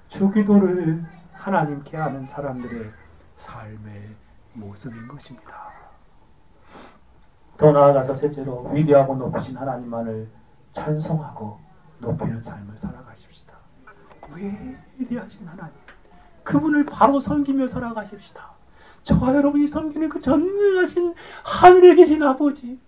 주기도를 하나님께 하는 사람들의 삶의 모습인 것입니다. 더 나아가서 셋째로 위대하고 높으신 하나님만을 찬송하고 높이는 삶을 살아가십시다. 위대하신 하나님, 그분을 바로 섬기며 살아가십시다. 저와 여러분이 섬기는 그 전능하신 하늘에 계신 아버지,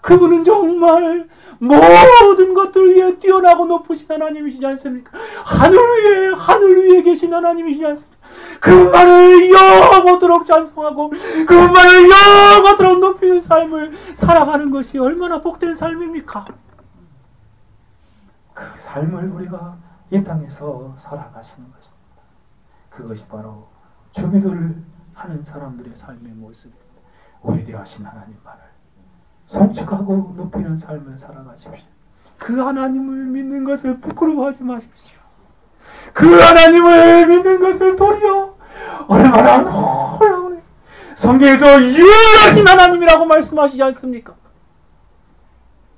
그분은 정말 모든 것들 위에 뛰어나고 높으신 하나님이시지 않습니까? 하늘 위에 계신 하나님이시지 않습니까? 그분만을 영원토록 찬송하고 그분만을 영원토록 높이는 삶을 살아가는 것이 얼마나 복된 삶입니까? 그 삶을 우리가 이 땅에서 살아가시는 것입니다. 그것이 바로 주기도를 하는 사람들의 삶의 모습입니다. 위대하신 하나님만을 성축하고 높이는 삶을 살아가십시오. 그 하나님을 믿는 것을 부끄러워하지 마십시오. 그 하나님을 믿는 것을 도리어 얼마나 놀라우네. 성경에서 유일하신 하나님이라고 말씀하시지 않습니까?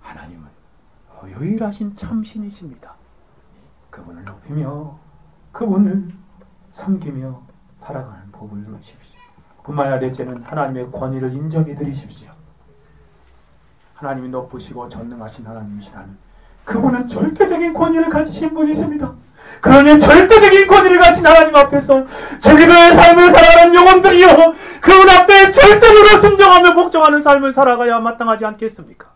하나님은 유일하신 참신이십니다. 그분을 높이며 그분을 섬기며 살아가는 복을 누리십시오. 뿐만 아니라 넷째는 하나님의 권위를 인정해 드리십시오. 하나님이 높으시고 전능하신 하나님이시라는 그분은 절대적인 권위를 가지신 분이십니다. 그러니 절대적인 권위를 가진 하나님 앞에서 주기도의 삶을 살아가는 영혼들이여, 그분 앞에 절대적으로 순종하며 복종하는 삶을 살아가야 마땅하지 않겠습니까?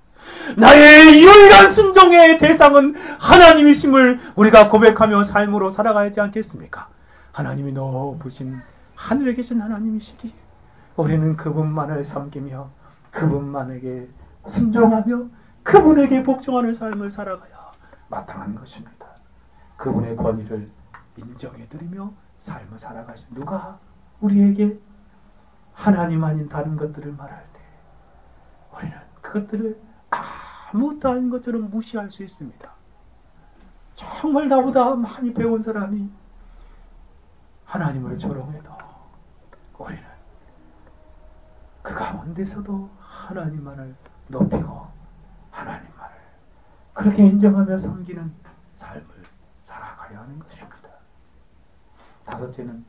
나의 유일한 순종의 대상은 하나님이심을 우리가 고백하며 삶으로 살아가야지 않겠습니까? 하나님이 높으신 하늘에 계신 하나님이시기에 우리는 그분만을 섬기며 그분만에게 순종하며 그분에게 복종하는 삶을 살아가야 마땅한 것입니다. 그분의 권위를 인정해드리며 삶을 살아가신, 누가 우리에게 하나님 아닌 다른 것들을 말할 때 우리는 그것들을 아무것도 아닌 것처럼 무시할 수 있습니다. 정말 나보다 많이 배운 사람이 하나님을 조롱해도 우리는 그 가운데서도 하나님만을 높이고 하나님만을 그렇게 인정하며 섬기는 삶을 살아가야 하는 것입니다. 다섯째는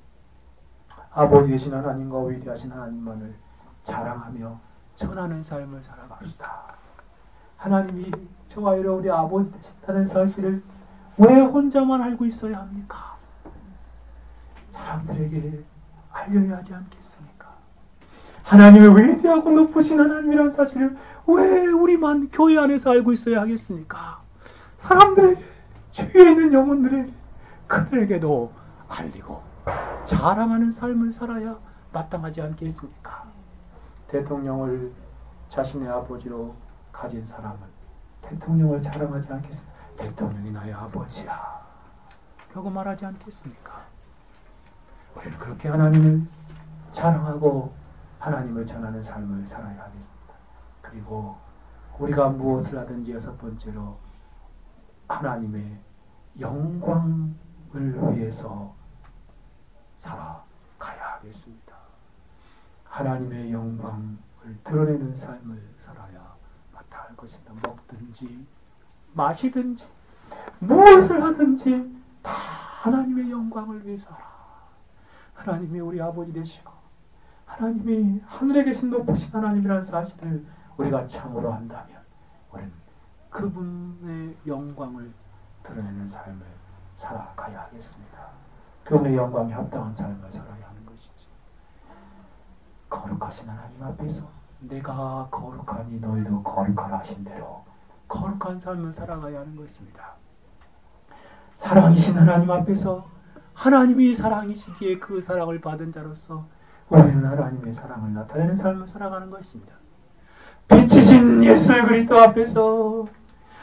아버지 되신 하나님과 위대하신 하나님만을 자랑하며 전하는 삶을 살아갑시다. 하나님이 저와 여러분의 아버지 되신다는 사실을 왜 혼자만 알고 있어야 합니까? 사람들에게 알려야 하지 않겠습니까? 하나님의 위대하고 높으신 하나님이라는 사실을 왜 우리만 교회 안에서 알고 있어야 하겠습니까? 사람들에게, 주위에 있는 영혼들에게, 그들에게도 알리고 자랑하는 삶을 살아야 마땅하지 않겠습니까? 대통령을 자신의 아버지로 가진 사람은 대통령을 자랑하지 않겠습니까? 대통령이 나의 아버지야 라고 말하지 않겠습니까? 우리는 그렇게 하나님을 자랑하고 하나님을 전하는 삶을 살아야 하겠습니다. 그리고 우리가 무엇을 하든지 여섯 번째로 하나님의 영광을 위해서 살아가야 하겠습니다. 하나님의 영광을 드러내는 삶을 살아야 마땅할 것입니다. 먹든지 마시든지 무엇을 하든지 다 하나님의 영광을 위해서 하라. 하나님이 우리 아버지 되시고 하나님이 하늘에 계신 높으신 하나님이라는 사실을 우리가 참으로 한다면 우리는 그분의 영광을 드러내는 삶을 살아가야 하겠습니다. 그분의 영광에 합당한 삶을 살아야 하는 것이지. 거룩하신 하나님 앞에서 내가 거룩하니 너희도 거룩하라 하신 대로 거룩한 삶을 살아가야 하는 것입니다. 사랑이신 하나님 앞에서 하나님이 사랑이시기에 그 사랑을 받은 자로서 우리는 하나님의 사랑을 나타내는 삶을 살아가는 것입니다. 빛이신 예수 그리스도 앞에서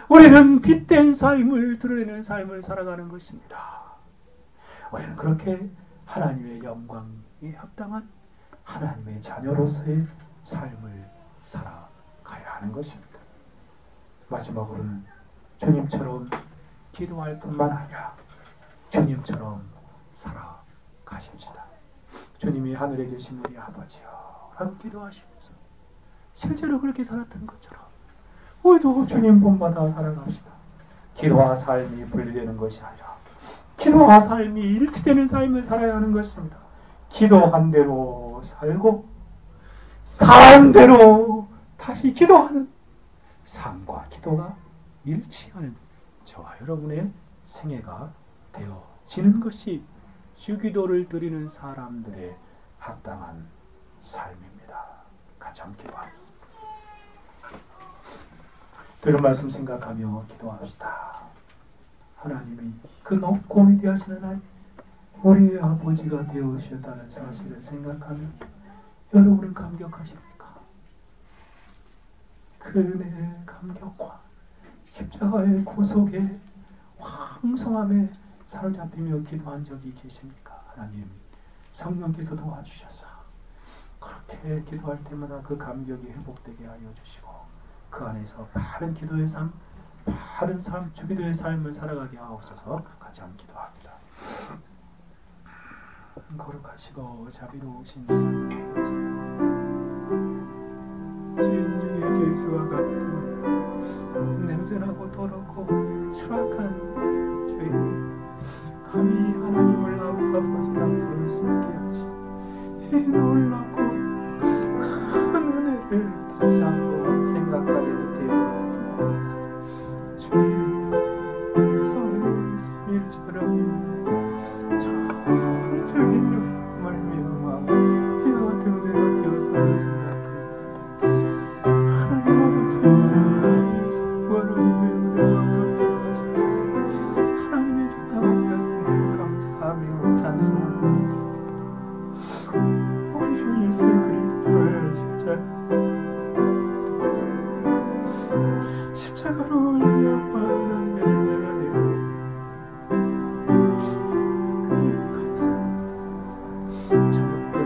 우리는 빛된 삶을 드러내는 삶을 살아가는 것입니다. 우리는 그렇게 하나님의 영광에 합당한 하나님의 자녀로서의 삶을 살아가야 하는 것입니다. 마지막으로는 주님처럼 기도할 뿐만 아니라 주님처럼 살아가십시다. 주님이 하늘에 계신 우리 아버지여 라고 기도하시면서 실제로 그렇게 살았던 것처럼 우리도 주님 본받아 살아갑시다. 기도와 삶이 분리되는 것이 아니라 기도와 삶이 일치되는 삶을 살아야 하는 것입니다. 기도한 대로 살고 산 대로 다시 기도하는 삶과 기도가 일치하는 저와 여러분의 생애가 되어지는 것이 주기도를 드리는 사람들의 합당한 삶입니다. 같이 함께 기도하겠습니다. 들은 말씀 생각하며 기도합시다. 하나님이 그 높고 위대하신 하나님 우리의 아버지가 되어주셨다는 사실을 생각하며 여러분은 감격하십니까? 그 은혜의 감격과 십자가의 구속의 황송함에 사로잡히며 기도한 적이 계십니까? 하나님 성령께서 도와주셔서 그렇게 기도할 때마다 그 감격이 회복되게 하여 주시고 그 안에서 바른 기도의 삶, 바른 삶, 주기도의 삶을 살아가게 하옵소서. 같이 한번 기도합니다. 거룩하시고 자비로우신 아버지, 죄인 중에 개수와 같은 냄새나고 더럽고 추악한 죄인 감히 하나님을 아버지라 부를 수 있게 하시니 이 놀랍고 큰 은혜를 다시 한번 생각하게 되어 주님 성령 3일처럼 전적인 역사 말미암아 이와 같은 은혜가 되었음을 생각합니다. 하나님 아버지 원하님의 은혜와 선택하시고 하나님의 자녀가 되었음을 감사하며 찬송합니다. 우리 주 예수 그리스도의 십자가로 인하여 하나님의 은혜가 되었습니다. 감사합니다. 자녀들